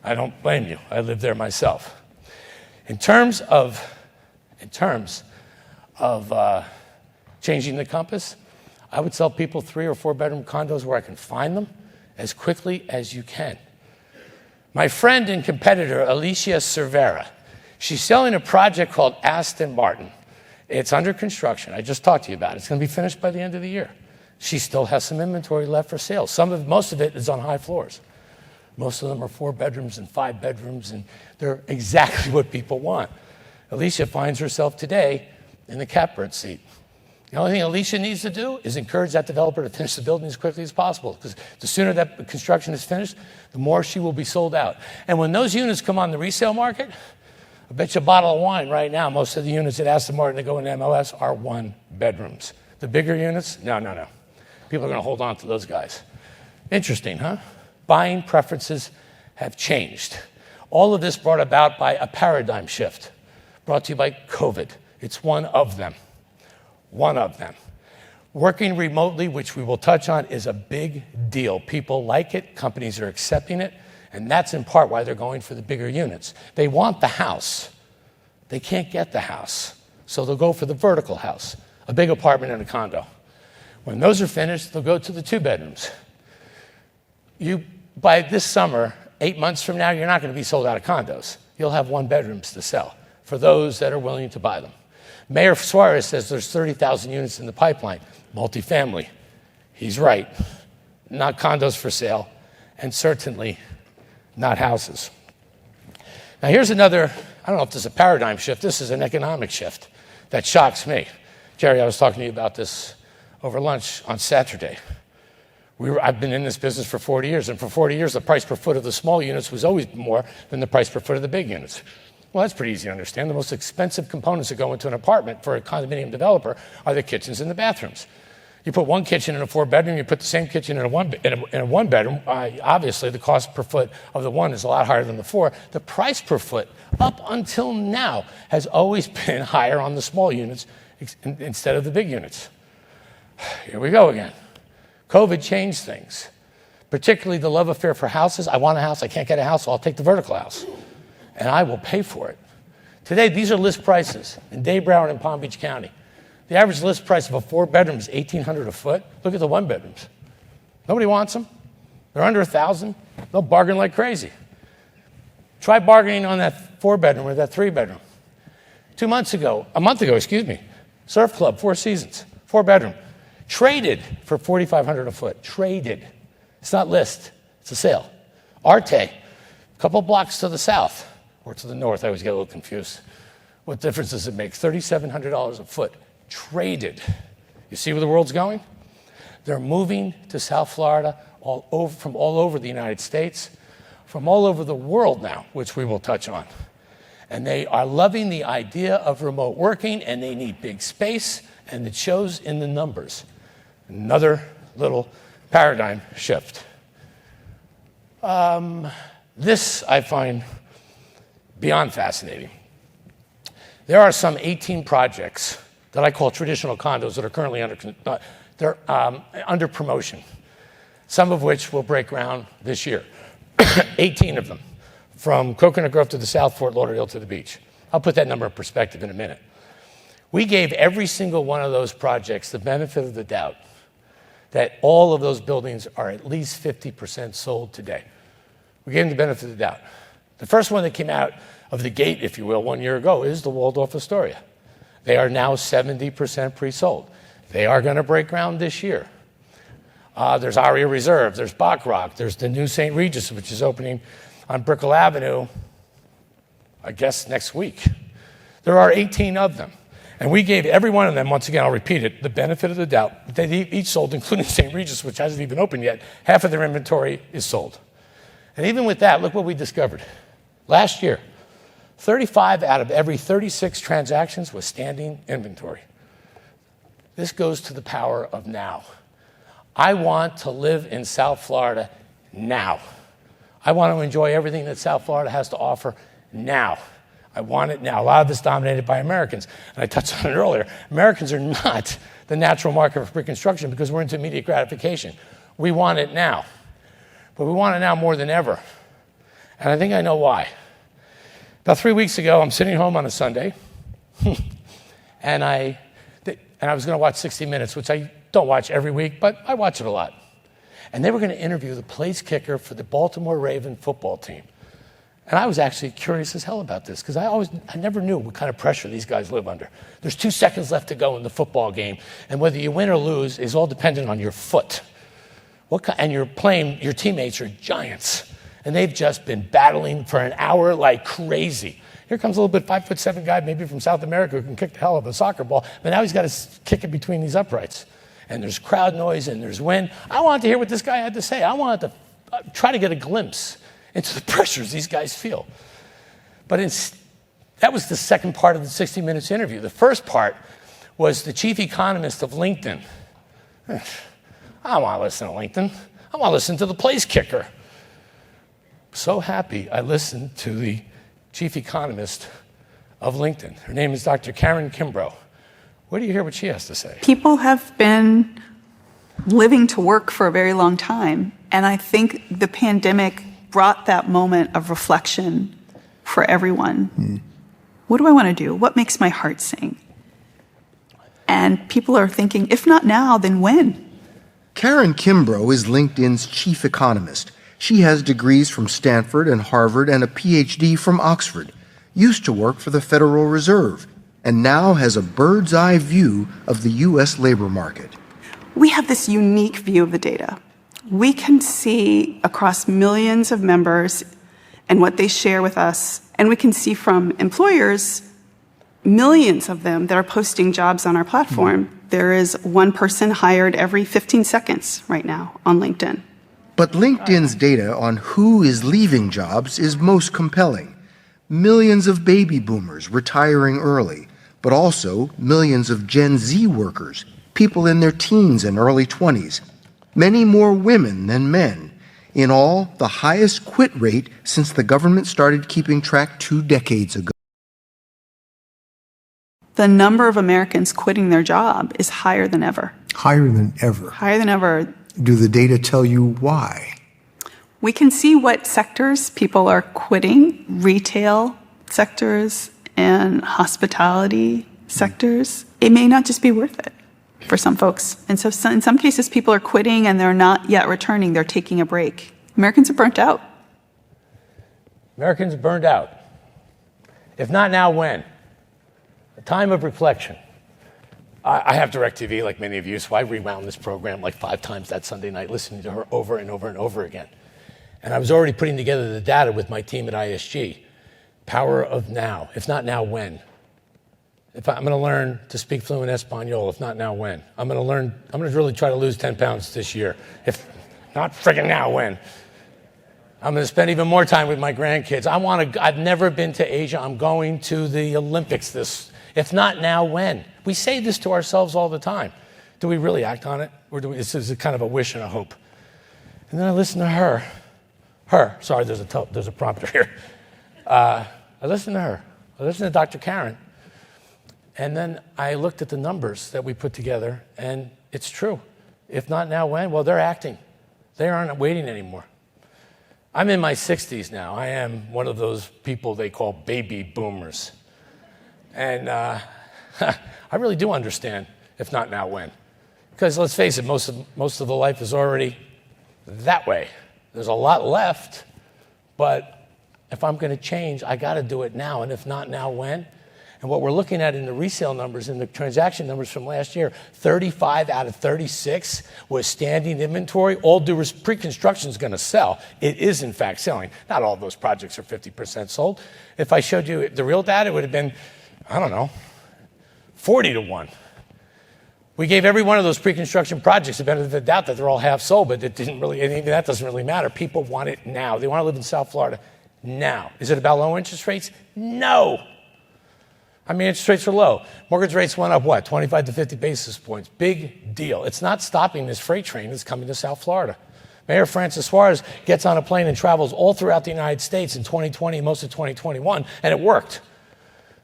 I don't blame you. I live there myself. In terms of changing the compass, I would sell people 3 or 4 bedroom condos where I can find them as quickly as you can. My friend and competitor, Alicia Cervera, she's selling a project called Aston Martin. It's under construction. I just talked to you about it. It's going to be finished by the end of the year. She still has some inventory left for sale. Most of it is on high floors. Most of them are 4 bedrooms and 5 bedrooms, and they're exactly what people want. Alicia finds herself today in the catbird seat. The only thing Alicia needs to do is encourage that developer to finish the building as quickly as possible, because the sooner that construction is finished, the more she will be sold out. And when those units come on the resale market, I bet you a bottle of wine right now, most of the units at Aston Martin that go into MLS are 1 bedrooms. The bigger units, no. People are going to hold on to those guys. Interesting, huh? Buying preferences have changed. All of this brought about by a paradigm shift, brought to you by COVID. It's one of them. One of them. Working remotely, which we will touch on, is a big deal. People like it, companies are accepting it, and that's in part why they're going for the bigger units. They want the house. They can't get the house, so they'll go for the vertical house, a big apartment and a condo. When those are finished, they'll go to the 2 bedrooms. By this summer, 8 months from now, you're not going to be sold out of condos. You'll have 1 bedrooms to sell for those that are willing to buy them. Mayor Suarez says there's 30,000 units in the pipeline, multifamily. He's right. Not condos for sale, and certainly not houses. Now here's another, I don't know if this is a paradigm shift, this is an economic shift that shocks me. Jerry, I was talking to you about this over lunch on Saturday. I've been in this business for 40 years, and for 40 years, the price per foot of the small units was always more than the price per foot of the big units. Well, that's pretty easy to understand. The most expensive components that go into an apartment for a condominium developer are the kitchens and the bathrooms. You put 1 kitchen in a 4-bedroom, you put the same kitchen in a 1-bedroom, obviously the cost per foot of the 1 is a lot higher than the 4. The price per foot, up until now, has always been higher on the small units instead of the big units. Here we go again. COVID changed things, particularly the love affair for houses. I want a house, I can't get a house, so I'll take the vertical house, and I will pay for it. Today, these are list prices in Dade, Broward, and Palm Beach County. The average list price of a 4-bedroom is $1,800 a foot. Look at the 1-bedrooms. Nobody wants them. They're under $1,000. They'll bargain like crazy. Try bargaining on that 4-bedroom or that 3-bedroom. A month ago, Surf Club, Four Seasons, 4-bedroom. Traded for $4,500 a foot. Traded. It's not list, it's a sale. Arte, a couple blocks to the south, or to the north, I always get a little confused. What difference does it make? $3,700 a foot. Traded. You see where the world's going? They're moving to South Florida from all over the United States, from all over the world now, which we will touch on. And they are loving the idea of remote working, and they need big space, and it shows in the numbers. Another little paradigm shift. This I find beyond fascinating. There are some 18 projects that I call traditional condos that are currently under promotion, some of which will break ground this year. 18 of them, from Coconut Grove to the South, Fort Lauderdale to the beach. I'll put that number in perspective in a minute. We gave every single one of those projects the benefit of the doubt that all of those buildings are at least 50% sold today. We gave them the benefit of the doubt. The first one that came out of the gate, if you will, 1 year ago is the Waldorf Astoria. They are now 70% pre-sold. They are going to break ground this year. There's Aria Reserve, there's Baccarat, there's the new St. Regis, which is opening on Brickell Avenue, I guess next week. There are 18 of them. And we gave every one of them, once again, I'll repeat it, the benefit of the doubt. They each sold, including St. Regis, which hasn't even opened yet. Half of their inventory is sold. And even with that, look what we discovered. Last year, 35 out of every 36 transactions was standing inventory. This goes to the power of now. I want to live in South Florida now. I want to enjoy everything that South Florida has to offer now. I want it now. A lot of this dominated by Americans. And I touched on it earlier. Americans are not the natural market for pre-construction because we're into immediate gratification. We want it now. But we want it now more than ever. And I think I know why. About 3 weeks ago, I'm sitting home on a Sunday, and I was going to watch 60 Minutes, which I don't watch every week, but I watch it a lot. And they were going to interview the place kicker for the Baltimore Raven football team. And I was actually curious as hell about this because I never knew what kind of pressure these guys live under. There's 2 seconds left to go in the football game, and whether you win or lose is all dependent on your foot. And you're playing, your teammates are giants, and they've just been battling for an hour like crazy. Here comes a little bit 5'7" guy, maybe from South America, who can kick the hell of a soccer ball, but now he's got to kick it between these uprights. And there's crowd noise and there's wind. I wanted to hear what this guy had to say. I wanted to try to get a glimpse into the pressures these guys feel. But that was the second part of the 60 Minutes interview. The first part was the chief economist of LinkedIn. I don't want to listen to LinkedIn. I want to listen to the place kicker. So happy I listened to the chief economist of LinkedIn. Her name is Dr. Karen Kimbrough. What do you hear what she has to say? People have been living to work for a very long time, and I think the pandemic brought that moment of reflection for everyone. What do I want to do? What makes my heart sing? And people are thinking, if not now, then when? Karen Kimbrough is LinkedIn's chief economist. She has degrees from Stanford and Harvard and a PhD from Oxford, used to work for the Federal Reserve, and now has a bird's eye view of the U.S. labor market. We have this unique view of the data. We can see across millions of members and what they share with us, and we can see from employers, millions of them that are posting jobs on our platform. There is one person hired every 15 seconds right now on LinkedIn. But LinkedIn's data on who is leaving jobs is most compelling. Millions of baby boomers retiring early, but also millions of Gen Z workers, people in their teens and early 20s. Many more women than men. In all, the highest quit rate since the government started keeping track 2 decades ago. The number of Americans quitting their job is higher than ever. Higher than ever. Higher than ever. Do the data tell you why? We can see what sectors people are quitting, retail sectors and hospitality sectors. It may not just be worth it for some folks. And so in some cases, people are quitting and they're not yet returning. They're taking a break. Americans are burnt out. Americans burned out. If not now, when? A time of reflection. I have DirecTV, like many of you, so I rewound this program like 5 times that Sunday night, listening to her over and over and over again. And I was already putting together the data with my team at ISG. Power of now. If not now, when? If I'm going to learn to speak fluent Espanol, if not now, when? I'm going to really try to lose 10 pounds this year. If not friggin' now, when? I'm going to spend even more time with my grandkids. I've never been to Asia. I'm going to the Olympics if not now, when? We say this to ourselves all the time. Do we really act on it? Or this is kind of a wish and a hope? And then I listen to her. Sorry, there's a prompter here. I listened to her. I listened to Dr. Karen. And then I looked at the numbers that we put together, and it's true. If not now, when? Well, they're acting. They aren't waiting anymore. I'm in my 60s now. I am one of those people they call baby boomers. And I really do understand, if not now, when. Because let's face it, most of the life is already that way. There's a lot left, but if I'm going to change, I got to do it now. And if not now, when? And what we're looking at in the resale numbers, in the transaction numbers from last year, 35 out of 36 was standing inventory. All pre-construction is going to sell. It is, in fact, selling. Not all of those projects are 50% sold. If I showed you the real data, it would have been, 40 to 1. We gave every one of those pre-construction projects the benefit of the doubt that they're all half sold, but that doesn't really matter. People want it now. They want to live in South Florida now. Is it about low interest rates? No. Interest rates are low. Mortgage rates went up, 25 to 50 basis points. Big deal. It's not stopping this freight train that's coming to South Florida. Mayor Francis Suarez gets on a plane and travels all throughout the United States in 2020 and most of 2021, and it worked.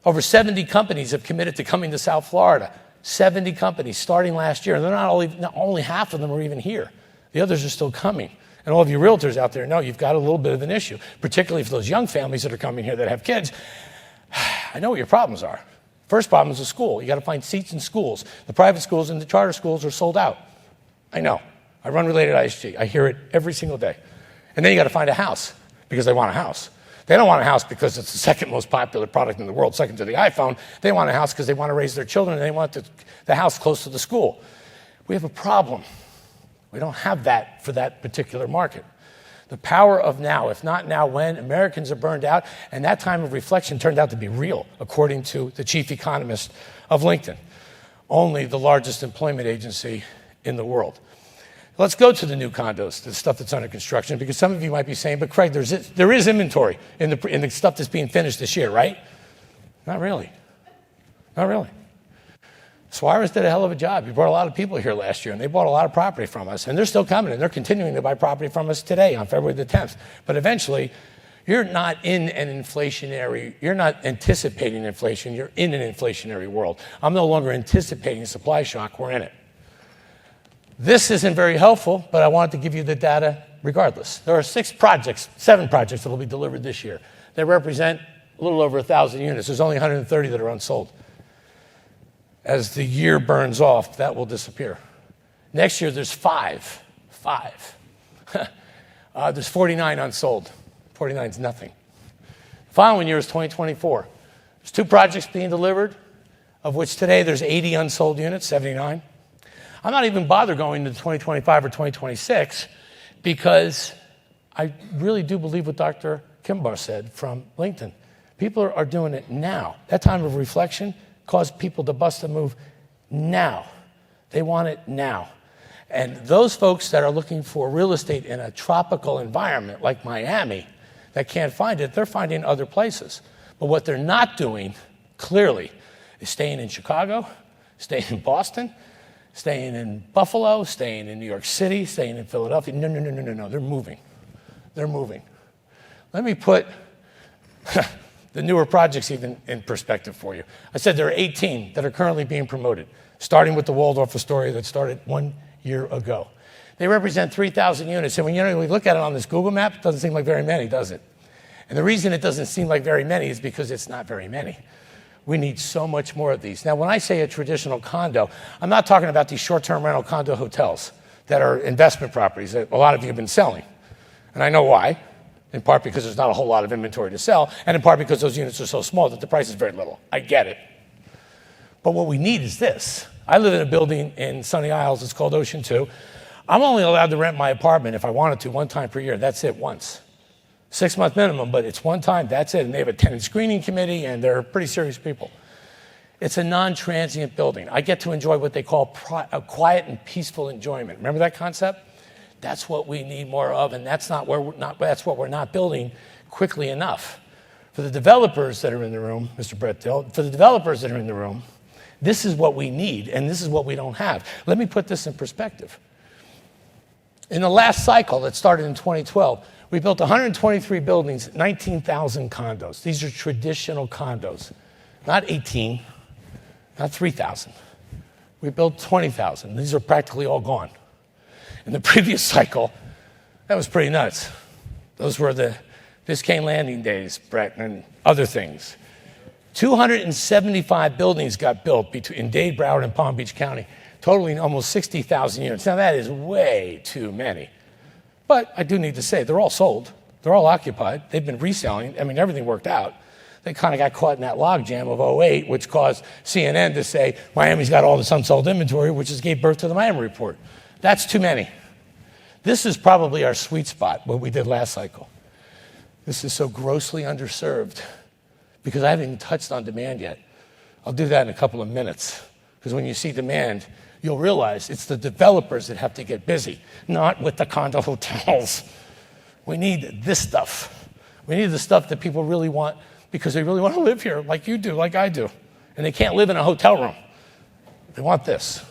Over 70 companies have committed to coming to South Florida. 70 companies starting last year. And they're not only half of them are even here. The others are still coming. And all of you realtors out there know you've got a little bit of an issue, particularly for those young families that are coming here that have kids. I know what your problems are. First problem is the school. You got to find seats in schools. The private schools and the charter schools are sold out. I know. I run RelatedISG. I hear it every single day. And then you got to find a house because they want a house. They don't want a house because it's the second most popular product in the world, second to the iPhone. They want a house because they want to raise their children and they want the house close to the school. We have a problem. We don't have that for that particular market. The power of now, if not now, when? Americans are burned out, and that time of reflection turned out to be real, according to the chief economist of LinkedIn, only the largest employment agency in the world. Let's go to the new condos, the stuff that's under construction, because some of you might be saying, but Craig, there is inventory in the stuff that's being finished this year, right? Not really. Not really. Suarez did a hell of a job. He brought a lot of people here last year, and they bought a lot of property from us, and they're still coming, and they're continuing to buy property from us today on February the 10th. But eventually, you're not anticipating inflation, you're in an inflationary world. I'm no longer anticipating a supply shock, we're in it. This isn't very helpful, but I wanted to give you the data regardless. There are 7 projects that will be delivered this year. They represent a little over 1,000 units. There's only 130 that are unsold. As the year burns off, that will disappear. Next year, there's 5. There's 49 unsold. 49 is nothing. The following year is 2024. There's 2 projects being delivered, of which today there's 80 unsold units, 79. I'm not even bothered going to 2025 or 2026 because I really do believe what Dr. Kimbar said from LinkedIn. People are doing it now. That time of reflection caused people to bust a move now. They want it now. And those folks that are looking for real estate in a tropical environment like Miami that can't find it, they're finding other places. But what they're not doing, clearly, is staying in Chicago, staying in Boston, staying in Buffalo, staying in New York City, staying in Philadelphia. No. They're moving. They're moving. Let me put the newer projects even in perspective for you. I said there are 18 that are currently being promoted, starting with the Waldorf Astoria that started 1 year ago. They represent 3,000 units. And when we look at it on this Google map, it doesn't seem like very many, does it? And the reason it doesn't seem like very many is because it's not very many. We need so much more of these. Now, when I say a traditional condo, I'm not talking about these short-term rental condo hotels that are investment properties that a lot of you have been selling. And I know why. in part because there's not a whole lot of inventory to sell, and in part because those units are so small that the price is very little. I get it. But what we need is this. I live in a building in Sunny Isles. It's called Ocean 2. I'm only allowed to rent my apartment if I wanted to one time per year. That's it, once. 6-month minimum, but it's one time, that's it. And they have a tenant screening committee, and they're pretty serious people. It's a non-transient building. I get to enjoy what they call a quiet and peaceful enjoyment. Remember that concept? That's what we need more of, and that's what we're not building quickly enough. For the developers that are in the room, Mr. Brett Dill, for the developers that are in the room, this is what we need, and this is what we don't have. Let me put this in perspective. In the last cycle that started in 2012, we built 123 buildings, 19,000 condos. These are traditional condos, not 18, not 3,000. We built 20,000. These are practically all gone. In the previous cycle, that was pretty nuts. Those were the Biscayne Landing days, Brett, and other things. 275 buildings got built in Dade, Broward, and Palm Beach County, totaling almost 60,000 units. Now, that is way too many. But I do need to say, they're all sold. They're all occupied. They've been reselling. I mean, everything worked out. They kind of got caught in that logjam of 08, which caused CNN to say, Miami's got all this unsold inventory, which just gave birth to the Miami Report. That's too many. This is probably our sweet spot, what we did last cycle. This is so grossly underserved because I haven't even touched on demand yet. I'll do that in a couple of minutes because when you see demand, you'll realize it's the developers that have to get busy, not with the condo hotels. We need this stuff. We need the stuff that people really want because they really want to live here like you do, like I do. And they can't live in a hotel room. They want this.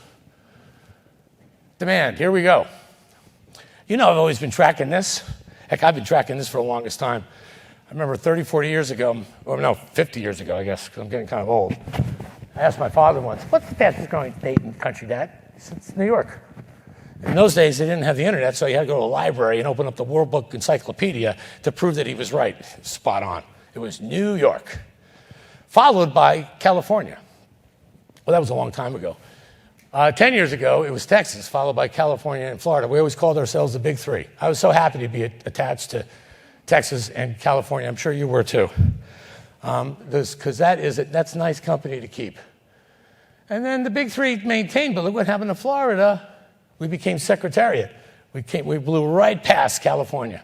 Demand, here we go. You know I've always been tracking this. Heck, I've been tracking this for the longest time. I remember 30, 40 years ago, or no, 50 years ago, I guess, because I'm getting kind of old. I asked my father once, what's the fastest growing state in the country, Dad? He said, it's New York. In those days, they didn't have the internet, so you had to go to a library and open up the World Book Encyclopedia to prove that he was right. Spot on. It was New York, followed by California. Well, that was a long time ago. 10 years ago, it was Texas, followed by California and Florida. We always called ourselves the Big Three. I was so happy to be attached to Texas and California. I'm sure you were too. Because that's a nice company to keep. And then the Big Three maintained, but look what happened to Florida. We became Secretariat. We blew right past California.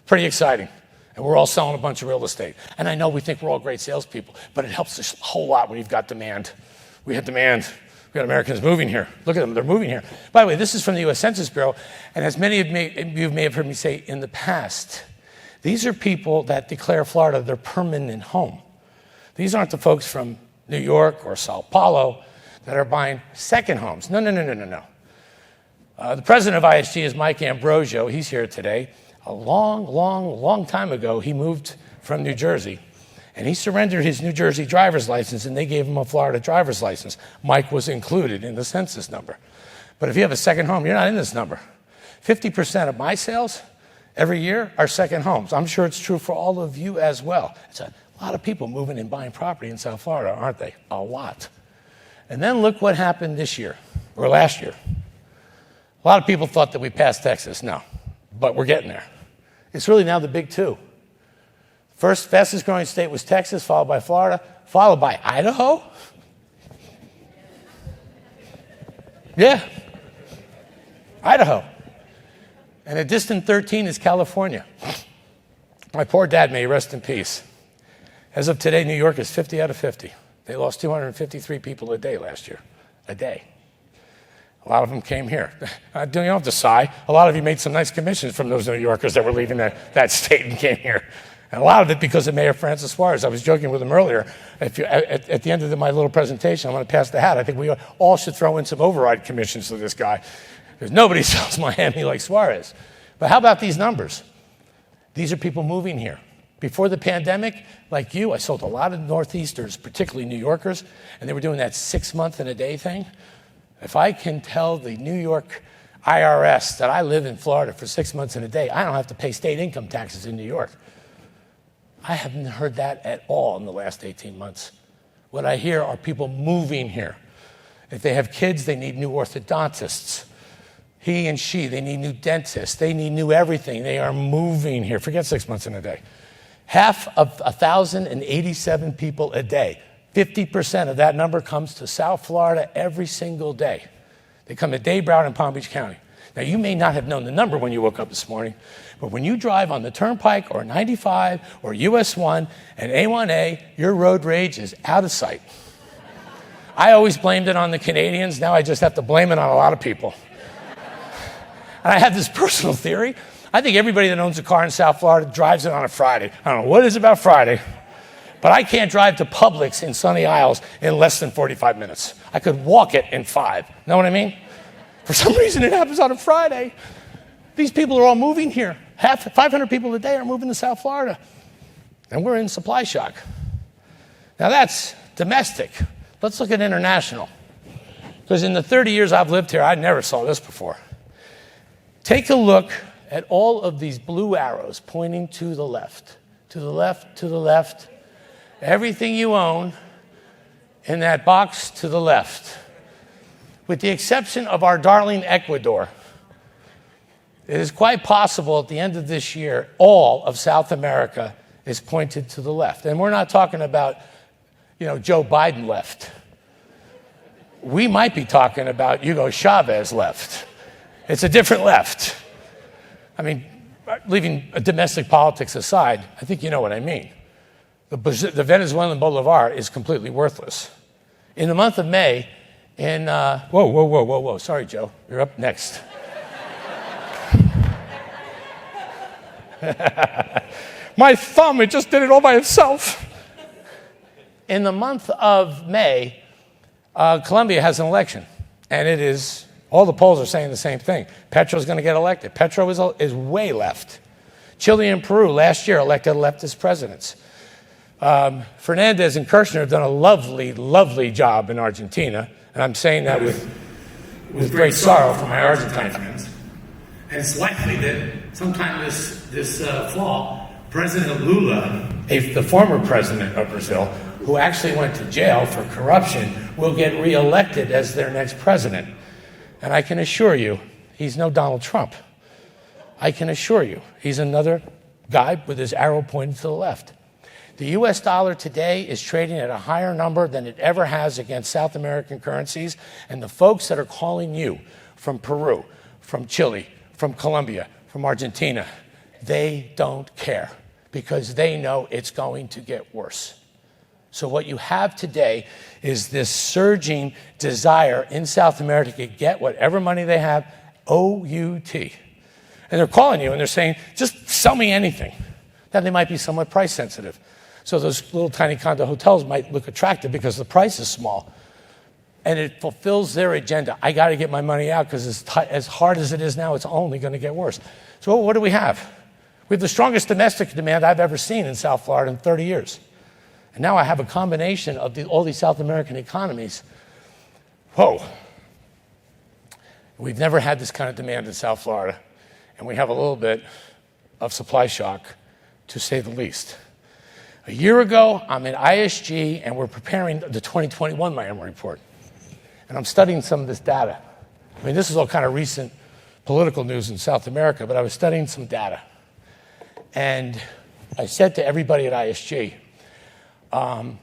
Pretty exciting. And we're all selling a bunch of real estate. And I know we think we're all great salespeople, but it helps us a whole lot when you've got demand. We had demand. We got Americans moving here. Look at them, they're moving here. By the way, this is from the U.S. Census Bureau, and as many of you may have heard me say in the past, these are people that declare Florida their permanent home. These aren't the folks from New York or Sao Paulo that are buying second homes. No. The president of ISG is Mike Ambrosio. He's here today. A long time ago, he moved from New Jersey. And he surrendered his New Jersey driver's license, and they gave him a Florida driver's license. Mike was included in the census number. But if you have a second home, you're not in this number. 50% of my sales every year are second homes. I'm sure it's true for all of you as well. It's a lot of people moving and buying property in South Florida, aren't they? A lot. And then look what happened this year, or last year. A lot of people thought that we passed Texas. No, but we're getting there. It's really now the big two. First fastest growing state was Texas, followed by Florida, followed by Idaho. Yeah, Idaho. And a distant 13 is California. My poor dad, may he rest in peace. As of today, New York is 50 out of 50. They lost 253 people a day last year. A day. A lot of them came here. You don't have to sigh. A lot of you made some nice commissions from those New Yorkers that were leaving that state and came here. And a lot of it because of Mayor Francis Suarez. I was joking with him earlier. At the end of my little presentation, I'm going to pass the hat. I think we all should throw in some override commissions to this guy because nobody sells Miami like Suarez. But how about these numbers? These are people moving here. Before the pandemic, like you, I sold a lot of Northeasters, particularly New Yorkers, and they were doing that 6-month and a day thing. If I can tell the New York IRS that I live in Florida for 6 months and a day, I don't have to pay state income taxes in New York. I haven't heard that at all in the last 18 months. What I hear are people moving here. If they have kids, they need new orthodontists. He and she, they need new dentists. They need new everything. They are moving here. Forget 6 months in a day. Half of 1,087 people a day. 50% of that number comes to South Florida every single day. They come to Dade, Broward, and Palm Beach County. Now, you may not have known the number when you woke up this morning, but when you drive on the Turnpike or 95 or US 1 and A1A, your road rage is out of sight. I always blamed it on the Canadians. Now I just have to blame it on a lot of people. And I have this personal theory. I think everybody that owns a car in South Florida drives it on a Friday. I don't know what it is about Friday, but I can't drive to Publix in Sunny Isles in less than 45 minutes. I could walk it in 5. Know what I mean? For some reason, it happens on a Friday. These people are all moving here. 500 people a day are moving to South Florida. And we're in supply shock. Now, that's domestic. Let's look at international. Because in the 30 years I've lived here, I never saw this before. Take a look at all of these blue arrows pointing to the left, to the left, to the left. Everything you own in that box to the left, with the exception of our darling Ecuador. It is quite possible at the end of this year, all of South America is pointed to the left. And we're not talking about, Joe Biden left. We might be talking about Hugo Chavez left. It's a different left. I mean, leaving domestic politics aside, I think you know what I mean. The Venezuelan Bolivar is completely worthless. In the month of May, whoa. Sorry, Joe. You're up next. My thumb, it just did it all by itself. In the month of May, Colombia has an election, and it is, all the polls are saying the same thing. Petro's going to get elected. Petro is way left. Chile and Peru last year elected leftist presidents. Fernandez and Kirchner have done a lovely, lovely job in Argentina, and I'm saying that with great sorrow for my Argentine friends. And it's likely that sometime this fall, President Lula, the former president of Brazil, who actually went to jail for corruption, will get reelected as their next president. And I can assure you, he's no Donald Trump. I can assure you, he's another guy with his arrow pointing to the left. The US dollar today is trading at a higher number than it ever has against South American currencies, and the folks that are calling you from Peru, from Chile, from Colombia, from Argentina, they don't care because they know it's going to get worse. So what you have today is this surging desire in South America to get whatever money they have, OUT. And they're calling you and they're saying, just sell me anything. Now they might be somewhat price sensitive. So those little tiny condo hotels might look attractive because the price is small. And it fulfills their agenda. I got to get my money out because as hard as it is now, it's only going to get worse. So what do we have? We have the strongest domestic demand I've ever seen in South Florida in 30 years. And now I have a combination of all these South American economies. Whoa. We've never had this kind of demand in South Florida. And we have a little bit of supply shock, to say the least. A year ago, I'm at ISG, and we're preparing the 2021 Miami report. And I'm studying some of this data. I mean, this is all kind of recent political news in South America, but I was studying some data. And I said to everybody at ISG,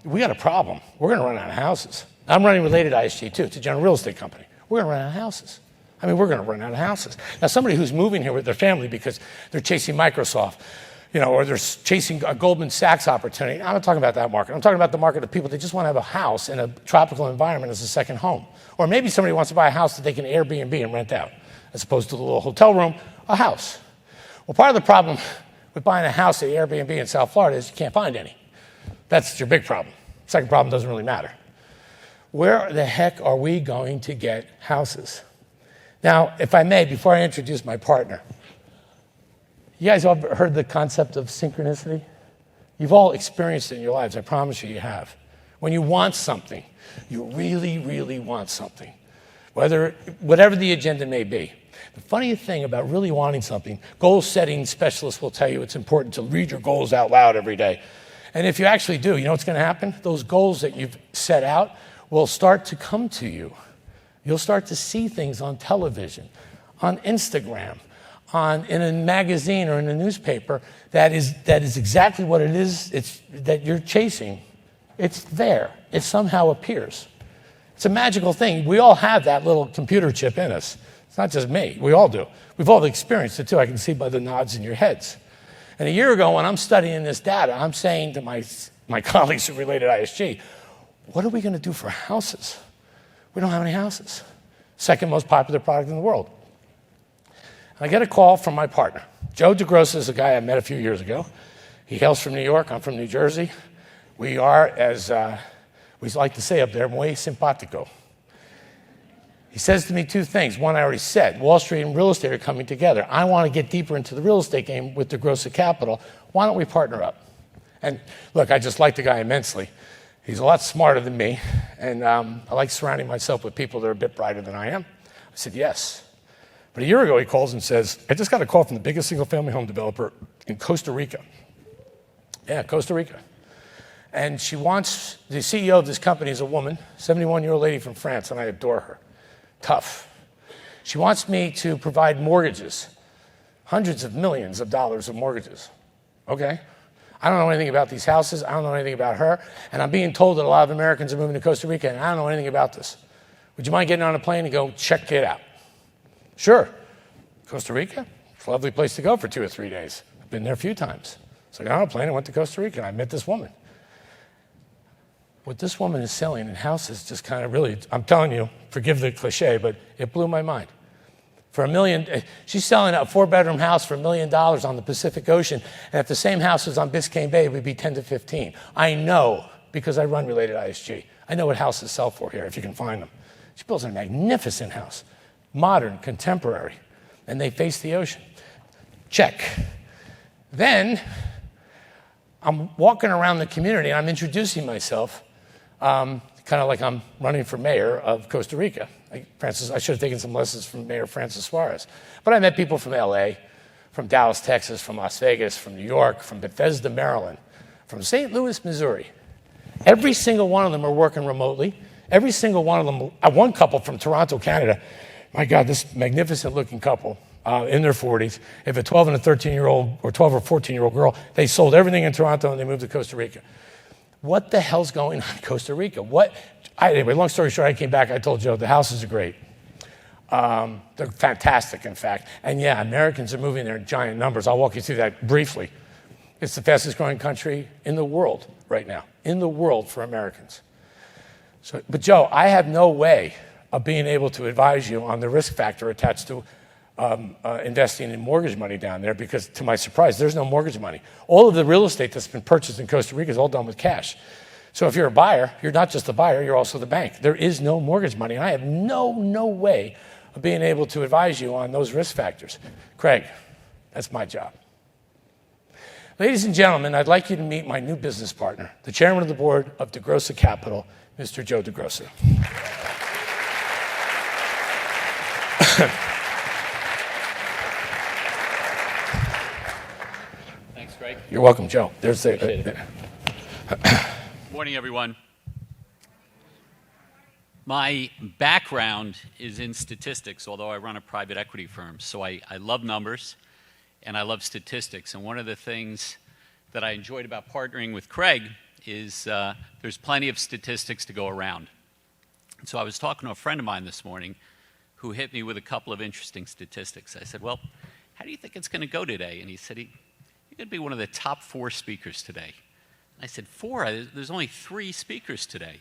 we got a problem. We're going to run out of houses. I'm running RelatedISG too. It's a general real estate company. We're going to run out of houses. I mean, we're going to run out of houses. Now, somebody who's moving here with their family because they're chasing Microsoft, or they're chasing a Goldman Sachs opportunity. I'm not talking about that market. I'm talking about the market of people that just want to have a house in a tropical environment as a second home. Or maybe somebody wants to buy a house that they can Airbnb and rent out, as opposed to a little hotel room, a house. Well, part of the problem with buying a house at Airbnb in South Florida is you can't find any. That's your big problem. Second problem doesn't really matter. Where the heck are we going to get houses? Now, if I may, before I introduce my partner, you guys all heard the concept of synchronicity? You've all experienced it in your lives. I promise you have. When you want something, you really, really want something, whatever the agenda may be. The funny thing about really wanting something, goal-setting specialists will tell you it's important to read your goals out loud every day. And if you actually do, you know what's going to happen? Those goals that you've set out will start to come to you. You'll start to see things on television, on Instagram, in a magazine or in a newspaper that is exactly what it is that you're chasing. It's there. It somehow appears. It's a magical thing. We all have that little computer chip in us. It's not just me. We all do. We've all experienced it too. I can see by the nods in your heads. And a year ago, when I'm studying this data, I'm saying to my colleagues who related ISG, what are we going to do for houses? We don't have any houses. Second most popular product in the world. And I get a call from my partner. Joe DeGrossa is a guy I met a few years ago. He hails from New York. I'm from New Jersey. We are, as we like to say up there, muy simpático. He says to me two things. One I already said. Wall Street and real estate are coming together. I want to get deeper into the real estate game with DeGrossa Capital. Why don't we partner up? And look, I just like the guy immensely. He's a lot smarter than me, and I like surrounding myself with people that are a bit brighter than I am. I said, yes. But a year ago, he calls and says, I just got a call from the biggest single-family home developer in Costa Rica. Yeah, Costa Rica. And she wants, the CEO of this company is a woman, 71-year-old lady from France, and I adore her. Tough. She wants me to provide mortgages, hundreds of millions of dollars of mortgages. Okay. I don't know anything about these houses. I don't know anything about her. And I'm being told that a lot of Americans are moving to Costa Rica, and I don't know anything about this. Would you mind getting on a plane and go check it out? Sure. Costa Rica? It's a lovely place to go for 2 or 3 days. I've been there a few times. So I got on a plane and went to Costa Rica, and I met this woman. What this woman is selling in houses just kind of really, I'm telling you, forgive the cliche, but it blew my mind. For $1 million, she's selling a 4-bedroom house for $1 million on the Pacific Ocean, and if the same house was on Biscayne Bay, it would be 10 to 15. I know, because I run Related ISG. I know what houses sell for here, if you can find them. She builds a magnificent house, modern, contemporary, and they face the ocean. Check. Then, I'm walking around the community, and I'm introducing myself, kind of like I'm running for mayor of Costa Rica. I should have taken some lessons from Mayor Francis Suarez. But I met people from LA, from Dallas, Texas, from Las Vegas, from New York, from Bethesda, Maryland, from St. Louis, Missouri. Every single one of them are working remotely. Every single one of them, one couple from Toronto, Canada. My God, this magnificent looking couple in their 40s. If a 12 and a 13-year-old or 12 or 14-year-old girl, they sold everything in Toronto and they moved to Costa Rica. What the hell's going on in Costa Rica? Anyway, long story short, I came back. I told Joe, the houses are great. They're fantastic, in fact. And yeah, Americans are moving there in giant numbers. I'll walk you through that briefly. It's the fastest growing country in the world right now, in the world for Americans. But Joe, I have no way of being able to advise you on the risk factor attached to investing in mortgage money down there because, to my surprise, there's no mortgage money. All of the real estate that's been purchased in Costa Rica is all done with cash. So if you're a buyer, you're not just the buyer, you're also the bank. There is no mortgage money, and I have no way of being able to advise you on those risk factors. Craig, that's my job. Ladies and gentlemen, I'd like you to meet my new business partner, the chairman of the board of DeGrossa Capital, Mr. Joe DeGrossa. Thanks, Greg. You're welcome, Joe. There's Appreciate Morning, everyone. My background is in statistics, although I run a private equity firm. So I love numbers and I love statistics. And one of the things that I enjoyed about partnering with Craig is there's plenty of statistics to go around. So I was talking to a friend of mine this morning who hit me with a couple of interesting statistics. I said, well, how do you think it's going to go today? And he said, you're going to be one of the top 4 speakers today. I said, 4? There's only 3 speakers today.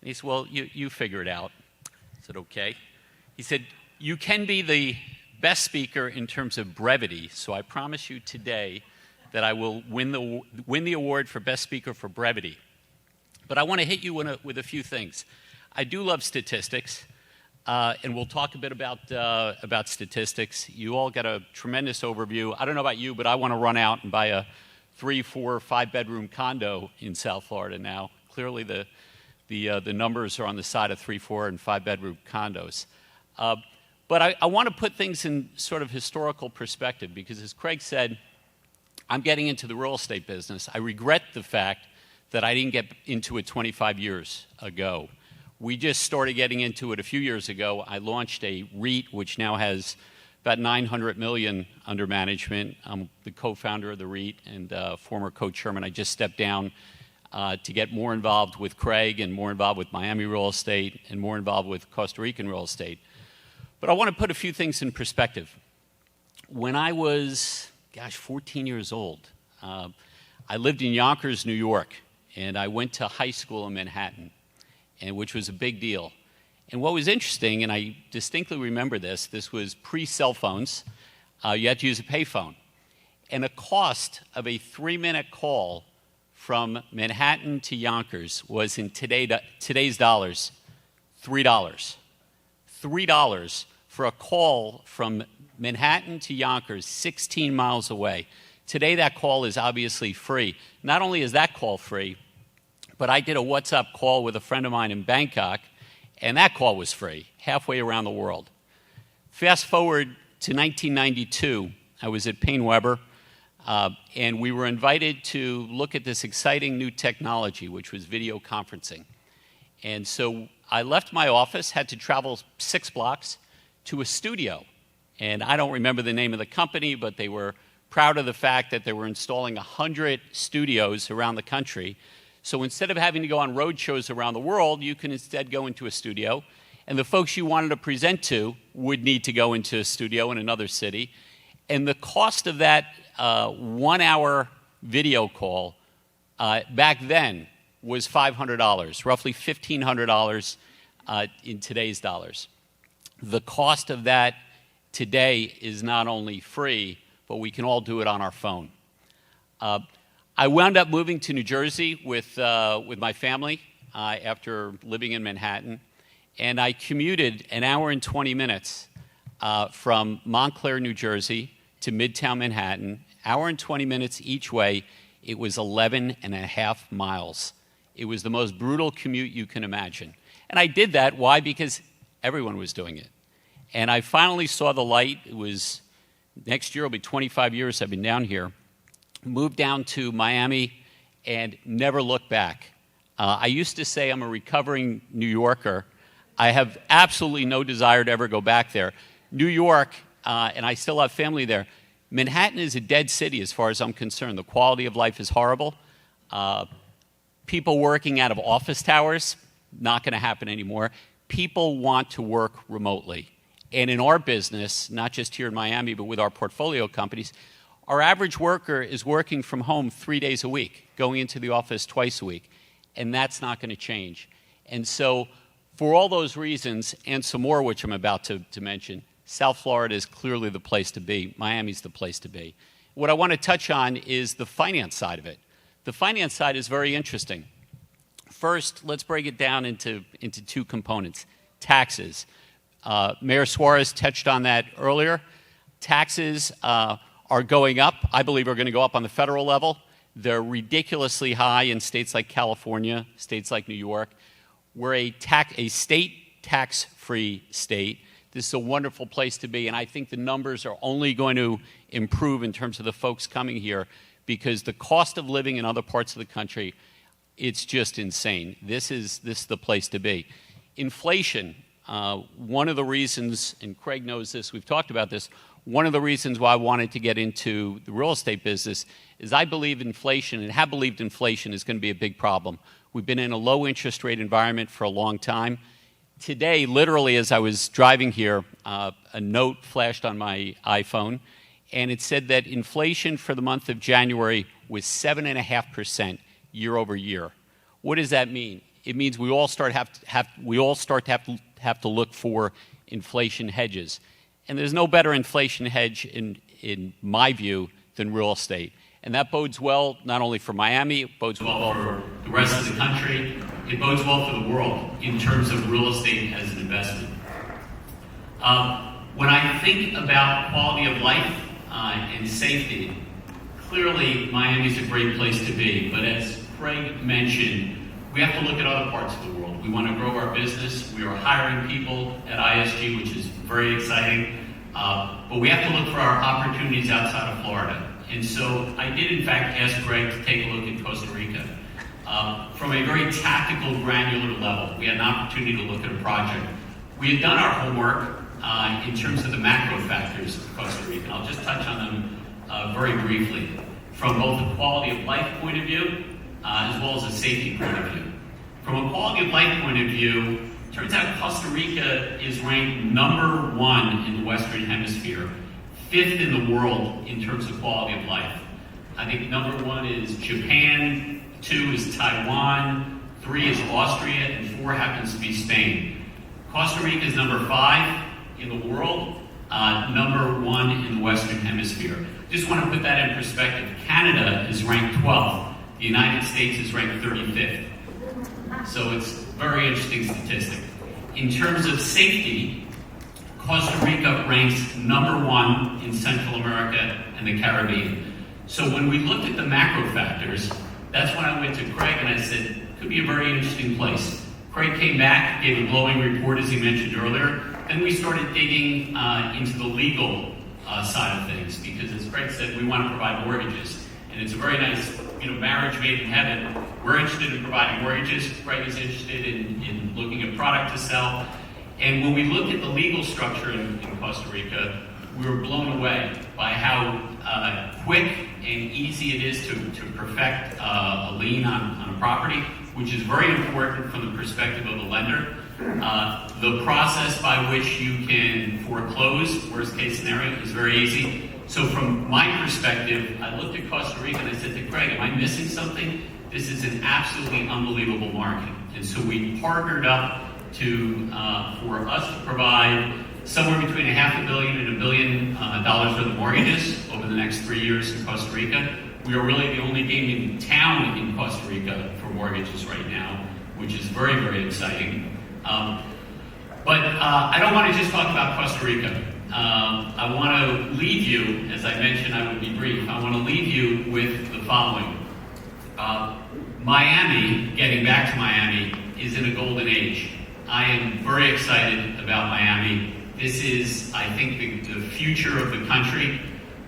And he said, well, you figure it out. I said, okay. He said, you can be the best speaker in terms of brevity, so I promise you today that I will win the award for best speaker for brevity. But I want to hit you with a few things. I do love statistics, and we'll talk a bit about statistics. You all got a tremendous overview. I don't know about you, but I want to run out and buy a 3, 4, 5-bedroom condo in South Florida now. Clearly, the numbers are on the side of 3, 4, and 5-bedroom condos. But I want to put things in sort of historical perspective because, as Craig said, I'm getting into the real estate business. I regret the fact that I didn't get into it 25 years ago. We just started getting into it a few years ago. I launched a REIT, which now has about $900 million under management. I'm the co-founder of the REIT and former co-chairman. I just stepped down to get more involved with Craig and more involved with Miami real estate and more involved with Costa Rican real estate. But I want to put a few things in perspective. When I was, 14 years old, I lived in Yonkers, New York, and I went to high school in Manhattan, which was a big deal. And what was interesting, and I distinctly remember this was pre-cell phones. You had to use a payphone. And the cost of a 3-minute call from Manhattan to Yonkers was, in today's dollars, $3. $3 for a call from Manhattan to Yonkers, 16 miles away. Today, that call is obviously free. Not only is that call free, but I did a WhatsApp call with a friend of mine in Bangkok, and that call was free, halfway around the world. Fast forward to 1992, I was at Paine Webber, and we were invited to look at this exciting new technology, which was video conferencing. And so I left my office, had to travel 6 blocks to a studio. And I don't remember the name of the company, but they were proud of the fact that they were installing 100 studios around the country. So instead of having to go on road shows around the world, you can instead go into a studio. And the folks you wanted to present to would need to go into a studio in another city. And the cost of that 1-hour video call back then was $500, roughly $1,500 in today's dollars. The cost of that today is not only free, but we can all do it on our phone. I wound up moving to New Jersey with my family after living in Manhattan, and I commuted 1 hour and 20 minutes from Montclair, New Jersey to Midtown Manhattan, 1 hour and 20 minutes each way. It was 11.5 miles. It was the most brutal commute you can imagine. And I did that, why? Because everyone was doing it. And I finally saw the light. It was, next year will be 25 years I've been down here. Moved down to Miami and never looked back. I used to say I'm a recovering New Yorker. I have absolutely no desire to ever go back there. New York, and I still have family there, Manhattan is a dead city as far as I'm concerned. The quality of life is horrible. People working out of office towers, not going to happen anymore. People want to work remotely. And in our business, not just here in Miami, but with our portfolio companies, our average worker is working from home 3 days a week, going into the office twice a week. And that's not going to change. And so for all those reasons, and some more which I'm about to mention, South Florida is clearly the place to be. Miami's the place to be. What I want to touch on is the finance side of it. The finance side is very interesting. First, let's break it down into 2 components. Taxes. Mayor Suarez touched on that earlier. Taxes are going up. I believe are going to go up on the federal level. They're ridiculously high in states like California, states like New York. We're a state tax-free state. This is a wonderful place to be, and I think the numbers are only going to improve in terms of the folks coming here because the cost of living in other parts of the country, it's just insane. This is the place to be. Inflation, one of the reasons, and Craig knows this, we've talked about this, one of the reasons why I wanted to get into the real estate business is I believe inflation, and have believed inflation is going to be a big problem. We've been in a low interest rate environment for a long time. Today, literally, as I was driving here, a note flashed on my iPhone, and it said that inflation for the month of January was 7.5% year over year. What does that mean? It means we all start to have to look for inflation hedges, and there's no better inflation hedge in my view than real estate. And that bodes well not only for Miami, it bodes well for the rest of the country, it bodes well for the world in terms of real estate as an investment. When I think about quality of life and safety, clearly Miami's a great place to be, but as Craig mentioned, we have to look at other parts of the world. We want to grow our business. We are hiring people at ISG, which is very exciting, but we have to look for our opportunities outside of Florida. And so I did, in fact, ask Greg to take a look at Costa Rica. From a very tactical, granular level, we had an opportunity to look at a project. We had done our homework. in terms of the macro factors of Costa Rica. I'll just touch on them very briefly, from both a quality of life point of view as well as a safety point of view. From a quality of life point of view, turns out Costa Rica is ranked number 1 in the Western Hemisphere, 5th in the world in terms of quality of life. I think number 1 is Japan, 2 is Taiwan, 3 is Austria, and 4 happens to be Spain. Costa Rica is number 5 in the world, number 1 in the Western Hemisphere. Just want to put that in perspective. Canada is ranked 12th. The United States is ranked 35th. So it's a very interesting statistic. In terms of safety, Costa Rica ranks number 1 in Central America and the Caribbean. So when we looked at the macro factors, that's when I went to Craig and I said, could be a very interesting place. Craig came back, gave a glowing report, as he mentioned earlier. Then we started digging into the legal side of things, because as Craig said, we want to provide mortgages. And it's a very nice, marriage made in heaven. We're interested in providing mortgages. Craig is interested in looking at product to sell. And when we looked at the legal structure in Costa Rica, we were blown away by how quick and easy it is to perfect a lien on a property, which is very important from the perspective of the lender. The process by which you can foreclose, worst case scenario, is very easy. So from my perspective, I looked at Costa Rica and I said to Craig, am I missing something? This is an absolutely unbelievable market. And so we partnered up for us to provide somewhere between $500 million and $1 billion worth of mortgages over the next 3 years in Costa Rica. We are really the only game in town in Costa Rica for mortgages right now, which is very, very exciting. But I don't want to just talk about Costa Rica. I want to leave you, as I mentioned, I would be brief. I want to leave you with the following. Miami, getting back to Miami, is in a golden age. I am very excited about Miami. This is, I think, the future of the country.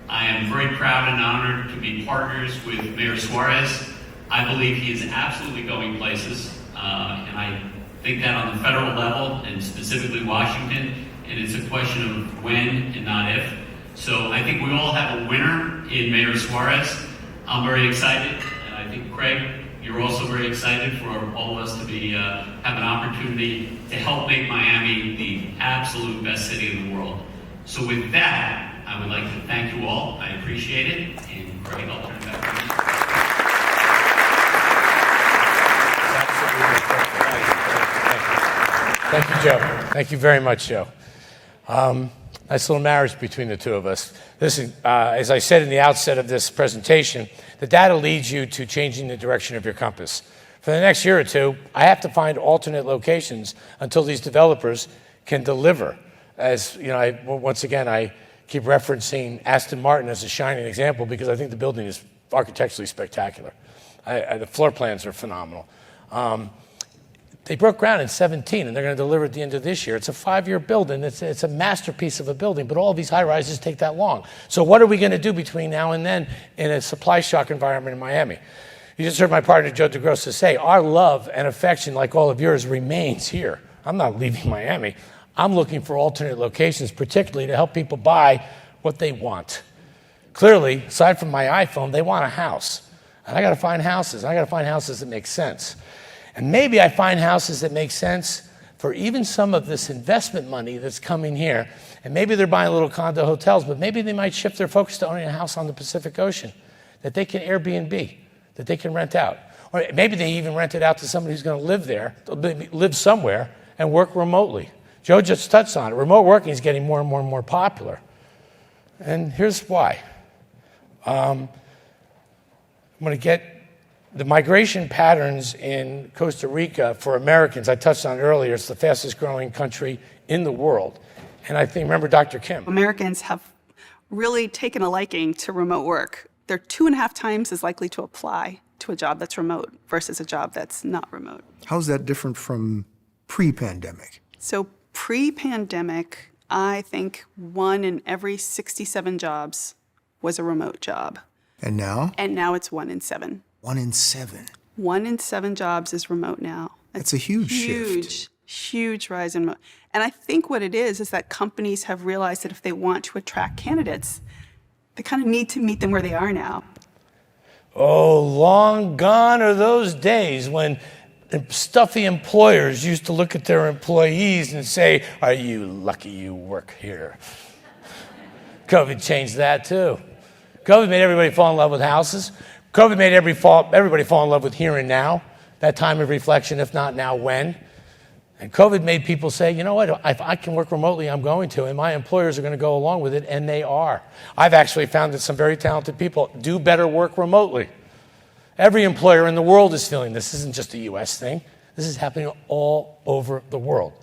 I am very proud and honored to be partners with Mayor Suarez. I believe he is absolutely going places, and I think that on the federal level, and specifically Washington, and it's a question of when and not if. So I think we all have a winner in Mayor Suarez. I'm very excited, and I think, Craig, you're also very excited for all of us to be have an opportunity to help make Miami the absolute best city in the world. So with that, I would like to thank you all. I appreciate it. And Craig, I'll turn it back to you. Thank you, Joe. Thank you very much, Joe. Nice little marriage between the two of us. Listen, as I said in the outset of this presentation, the data leads you to changing the direction of your compass. For the next year or two, I have to find alternate locations until these developers can deliver. As you know, once again, I keep referencing Aston Martin as a shining example because I think the building is architecturally spectacular. The floor plans are phenomenal. They broke ground in 2017, and they're going to deliver at the end of this year. It's a 5-year building. It's a masterpiece of a building, but all of these high-rises take that long. So what are we going to do between now and then in a supply shock environment in Miami? You just heard my partner, Joe DeGrossa, say, our love and affection, like all of yours, remains here. I'm not leaving Miami. I'm looking for alternate locations, particularly to help people buy what they want. Clearly, aside from my iPhone, they want a house. And I got to find houses. I got to find houses that make sense. And maybe I find houses that make sense for even some of this investment money that's coming here. And maybe they're buying little condo hotels, but maybe they might shift their focus to owning a house on the Pacific Ocean that they can Airbnb, that they can rent out. Or maybe they even rent it out to somebody who's going to live there, live somewhere, and work remotely. Joe just touched on it. Remote working is getting more and more and more popular. And here's why. I'm going to get the migration patterns in Costa Rica for Americans. I touched on it earlier. It's the fastest growing country in the world. And I think, remember Dr. Kim? Americans have really taken a liking to remote work. They're 2.5 times as likely to apply to a job that's remote versus a job that's not remote. How's that different from pre-pandemic? So pre-pandemic, I think 1 in every 67 jobs was a remote job. And now? And now it's 1 in 7. 1 in 7. 1 in 7 jobs is remote now. That's a huge shift. Huge rise in, and I think what it is that companies have realized that if they want to attract candidates, they kind of need to meet them where they are now. Oh, long gone are those days when stuffy employers used to look at their employees and say, "Are you lucky you work here?" COVID changed that too. COVID made everybody fall in love with houses. COVID made everybody fall in love with here and now, that time of reflection, if not now, when. And COVID made people say, you know what, if I can work remotely, I'm going to, and my employers are going to go along with it, and they are. I've actually found that some very talented people do better work remotely. Every employer in the world is feeling this. This isn't just a US thing. This is happening all over the world.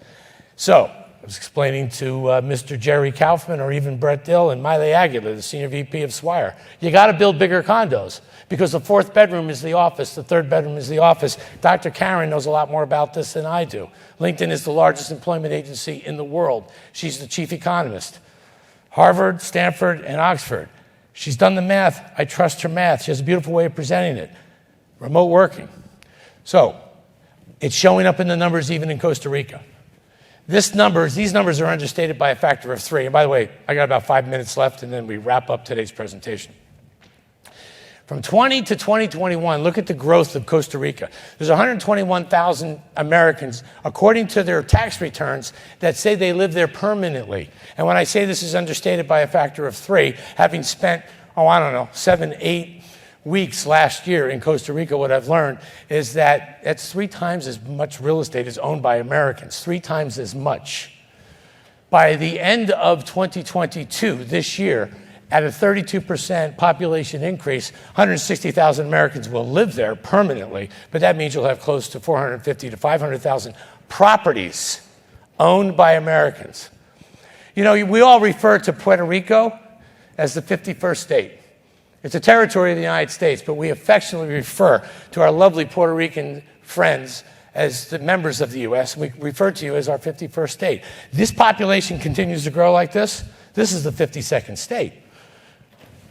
So, I was explaining to Mr. Jerry Kaufman or even Brett Dill and Miley Aguilar, the senior VP of Swire, you got to build bigger condos because the fourth bedroom is the office, the third bedroom is the office. Dr. Karen knows a lot more about this than I do. LinkedIn is the largest employment agency in the world. She's the chief economist. Harvard, Stanford, and Oxford. She's done the math. I trust her math. She has a beautiful way of presenting it. Remote working. So, it's showing up in the numbers even in Costa Rica. These numbers are understated by a factor of 3. And by the way, I got about 5 minutes left, and then we wrap up today's presentation. From 20 to 2021, look at the growth of Costa Rica. There's 121,000 Americans, according to their tax returns, that say they live there permanently. And when I say this is understated by a factor of 3, having spent, 7, 8 weeks last year in Costa Rica, what I've learned is that that's 3 times as much real estate is owned by Americans, 3 times as much. By the end of 2022, this year, at a 32% population increase, 160,000 Americans will live there permanently, but that means you'll have close to 450 to 500,000 properties owned by Americans. You know, we all refer to Puerto Rico as the 51st state. It's a territory of the United States, but we affectionately refer to our lovely Puerto Rican friends as the members of the U.S., and we refer to you as our 51st state. This population continues to grow like this. This is the 52nd state.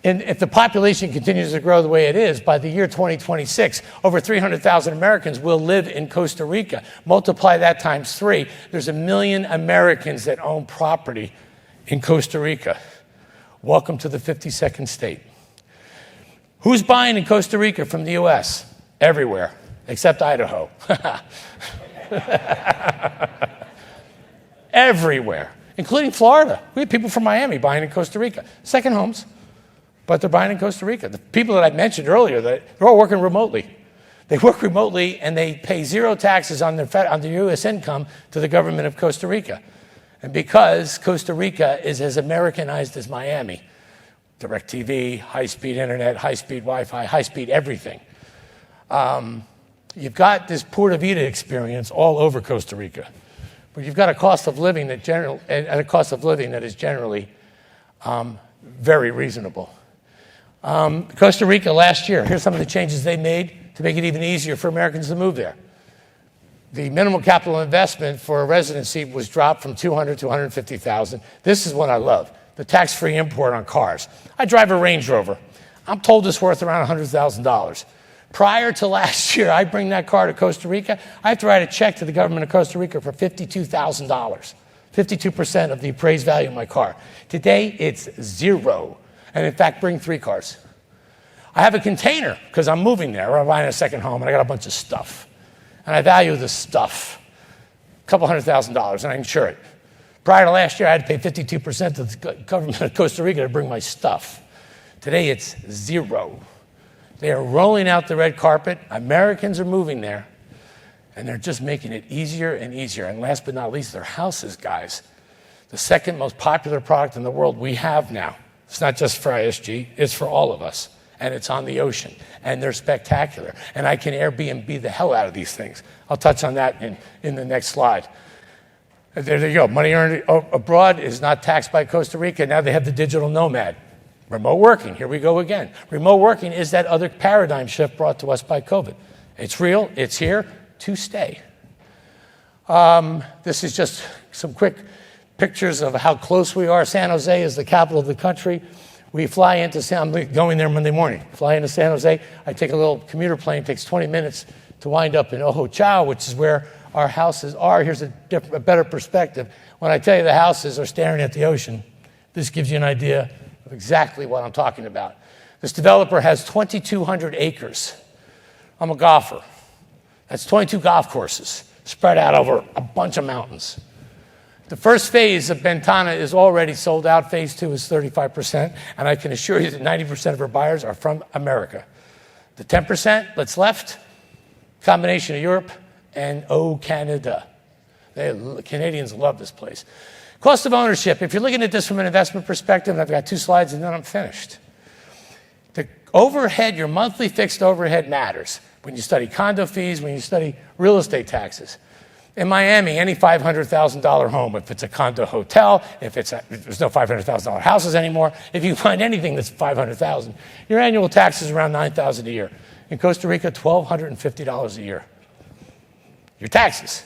And if the population continues to grow the way it is, by the year 2026, over 300,000 Americans will live in Costa Rica. Multiply that times 3, there's 1 million Americans that own property in Costa Rica. Welcome to the 52nd state. Who's buying in Costa Rica from the U.S.? Everywhere, except Idaho. Everywhere, including Florida. We have people from Miami buying in Costa Rica. Second homes, but they're buying in Costa Rica. The people that I mentioned earlier, they're all working remotely. They work remotely and they pay 0 taxes on their U.S. income to the government of Costa Rica. And because Costa Rica is as Americanized as Miami, DirecTV, high-speed internet, high-speed Wi-Fi, high-speed everything. You've got this Pura Vida experience all over Costa Rica, but you've got a cost of living that is generally very reasonable. Costa Rica last year, here's some of the changes they made to make it even easier for Americans to move there. The minimum capital investment for a residency was dropped from $200,000 to $150,000. This is what I love. The tax-free import on cars. I drive a Range Rover. I'm told it's worth around $100,000. Prior to last year, I bring that car to Costa Rica. I have to write a check to the government of Costa Rica for $52,000, 52% of the appraised value of my car. Today, it's 0. And in fact, bring 3 cars. I have a container because I'm moving there or I'm buying a second home and I got a bunch of stuff. And I value the stuff, a couple $100,000, and I insure it. Prior to last year, I had to pay 52% to the government of Costa Rica to bring my stuff. Today, it's 0. They are rolling out the red carpet. Americans are moving there, and they're just making it easier and easier. And last but not least, their houses, guys. The second most popular product in the world we have now. It's not just for ISG, it's for all of us. And it's on the ocean, and they're spectacular. And I can Airbnb the hell out of these things. I'll touch on that in the next slide. There you go. Money earned abroad is not taxed by Costa Rica. Now they have the digital nomad. Remote working. Here we go again. Remote working is that other paradigm shift brought to us by COVID. It's real. It's here to stay. This is just some quick pictures of how close we are. San Jose is the capital of the country. We fly into I'm going there Monday morning. Fly into San Jose. I take a little commuter plane. It takes 20 minutes to wind up in Ojo Chao, which is where our houses are. Here's a better perspective. When I tell you the houses are staring at the ocean, this gives you an idea of exactly what I'm talking about. This developer has 2,200 acres. I'm a golfer. That's 22 golf courses spread out over a bunch of mountains. The first phase of Bentana is already sold out. Phase 2 is 35%, and I can assure you that 90% of our buyers are from America. The 10% that's left, combination of Europe and Canada. Canadians love this place. Cost of ownership. If you're looking at this from an investment perspective, and I've got 2 slides and then I'm finished. The overhead, your monthly fixed overhead matters when you study condo fees, when you study real estate taxes. In Miami, any $500,000 home, if it's a condo hotel, there's no $500,000 houses anymore, if you find anything that's $500,000, your annual tax is around $9,000 a year. In Costa Rica, $1,250 a year. Your taxes.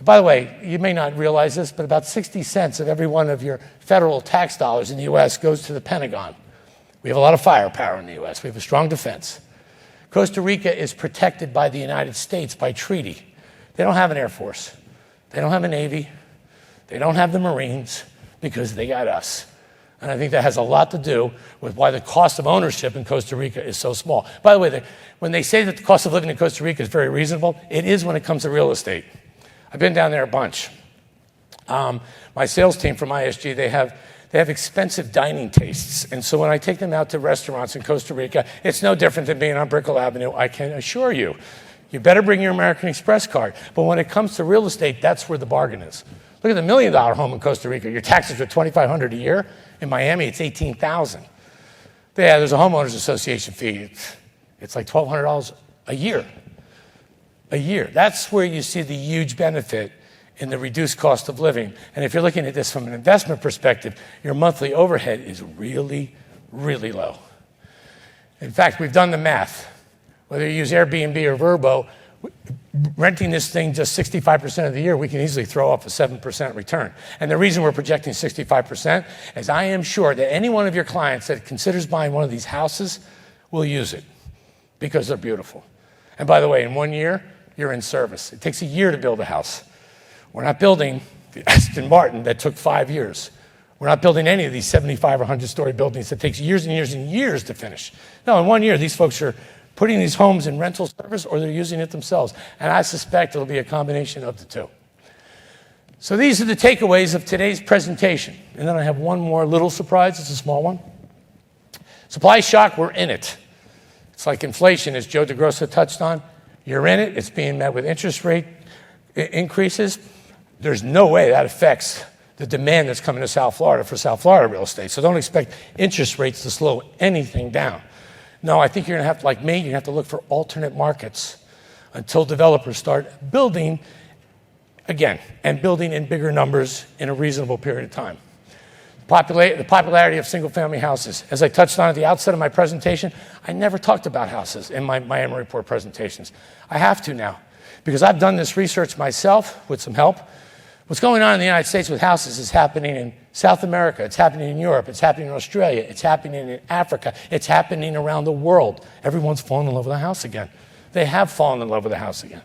By the way, you may not realize this, but about 60 cents of every one of your federal tax dollars in the U.S. goes to the Pentagon. We have a lot of firepower in the U.S. We have a strong defense. Costa Rica is protected by the United States by treaty. They don't have an Air Force. They don't have a Navy. They don't have the Marines because they got us. And I think that has a lot to do with why the cost of ownership in Costa Rica is so small. By the way, when they say that the cost of living in Costa Rica is very reasonable, it is when it comes to real estate. I've been down there a bunch. My sales team from ISG, they have expensive dining tastes. And so when I take them out to restaurants in Costa Rica, it's no different than being on Brickell Avenue, I can assure you. You better bring your American Express card. But when it comes to real estate, that's where the bargain is. Look at the $1 million home in Costa Rica. Your taxes are $2,500 a year. In Miami, it's $18,000. Yeah, there's a homeowners association fee. It's like $1,200 a year. A year. That's where you see the huge benefit in the reduced cost of living. And if you're looking at this from an investment perspective, your monthly overhead is really, really low. In fact, we've done the math. Whether you use Airbnb or Vrbo, renting this thing just 65% of the year, we can easily throw off a 7% return. And the reason we're projecting 65% is I am sure that any one of your clients that considers buying one of these houses will use it because they're beautiful. And by the way, in 1 year, you're in service. It takes a year to build a house. We're not building the Aston Martin that took 5 years. We're not building any of these 75 or 100-story buildings that takes years and years and years to finish. No, in 1 year, these folks are putting these homes in rental service or they're using it themselves. And I suspect it'll be a combination of the two. So these are the takeaways of today's presentation. And then I have one more little surprise. It's a small one. Supply shock, we're in it. It's like inflation, as Joe DeGrossa touched on. You're in it. It's being met with interest rate increases. There's no way that affects the demand that's coming to South Florida for South Florida real estate. So don't expect interest rates to slow anything down. No, I think you're going to have to, like me, you're going to have to look for alternate markets until developers start building again and building in bigger numbers in a reasonable period of time. The popularity of single-family houses. As I touched on at the outset of my presentation, I never talked about houses in my Miami Report presentations. I have to now because I've done this research myself with some help. What's going on in the United States with houses is happening in South America, it's happening in Europe, it's happening in Australia, it's happening in Africa, it's happening around the world. Everyone's fallen in love with a house again. They have fallen in love with a house again.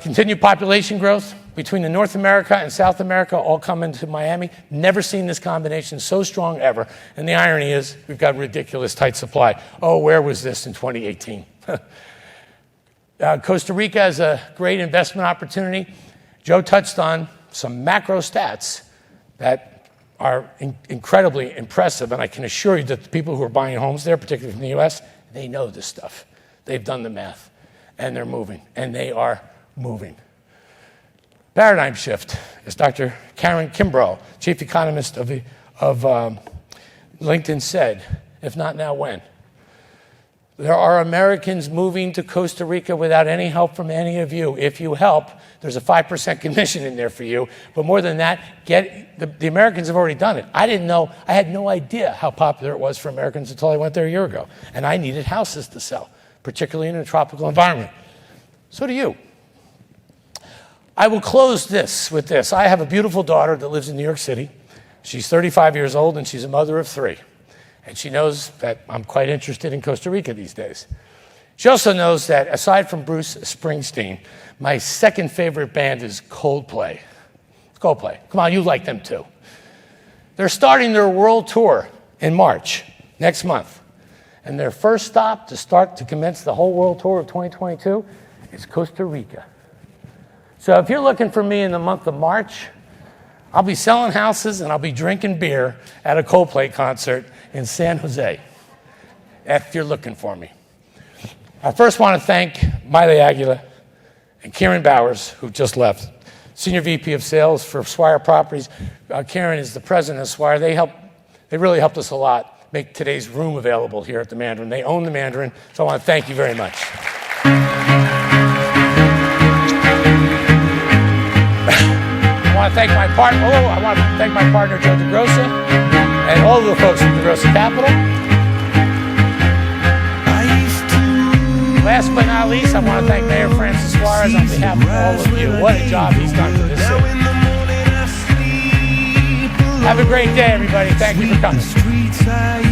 Continued population growth between the North America and South America all coming to Miami. Never seen this combination so strong ever. And the irony is we've got ridiculous tight supply. Oh, where was this in 2018? Costa Rica is a great investment opportunity. Joe touched on some macro stats that are incredibly impressive, and I can assure you that the people who are buying homes there, particularly from the U.S., they know this stuff. They've done the math, and they're moving, and they are moving. Paradigm shift, as Dr. Karen Kimbrough, chief economist of LinkedIn said, if not now, when? There are Americans moving to Costa Rica without any help from any of you. If you help, there's a 5% commission in there for you. But more than that, the Americans have already done it. I didn't know, I had no idea how popular it was for Americans until I went there a year ago. And I needed houses to sell, particularly in a tropical environment. So do you. I will close this with this. I have a beautiful daughter that lives in New York City. She's 35 years old and she's a mother of 3. And she knows that I'm quite interested in Costa Rica these days. She also knows that aside from Bruce Springsteen, my second favorite band is Coldplay. Coldplay. Come on, you like them too. They're starting their world tour in March, next month. And their first stop to commence the whole world tour of 2022 is Costa Rica. So if you're looking for me in the month of March, I'll be selling houses and I'll be drinking beer at a Coldplay concert in San Jose, if you're looking for me. I first want to thank Miley Aguila and Karen Bowers, who just left, Senior VP of Sales for Swire Properties. Karen is the president of Swire. They really helped us a lot make today's room available here at the Mandarin. They own the Mandarin, so I want to thank you very much. I want to thank my partner, Joe DeGrossa, and all of the folks from DeGrossa Capital. Last but not least, I want to thank Mayor Francis Suarez on behalf of all of you. What a job he's done for this city. Have a great day, everybody. Thank you for coming.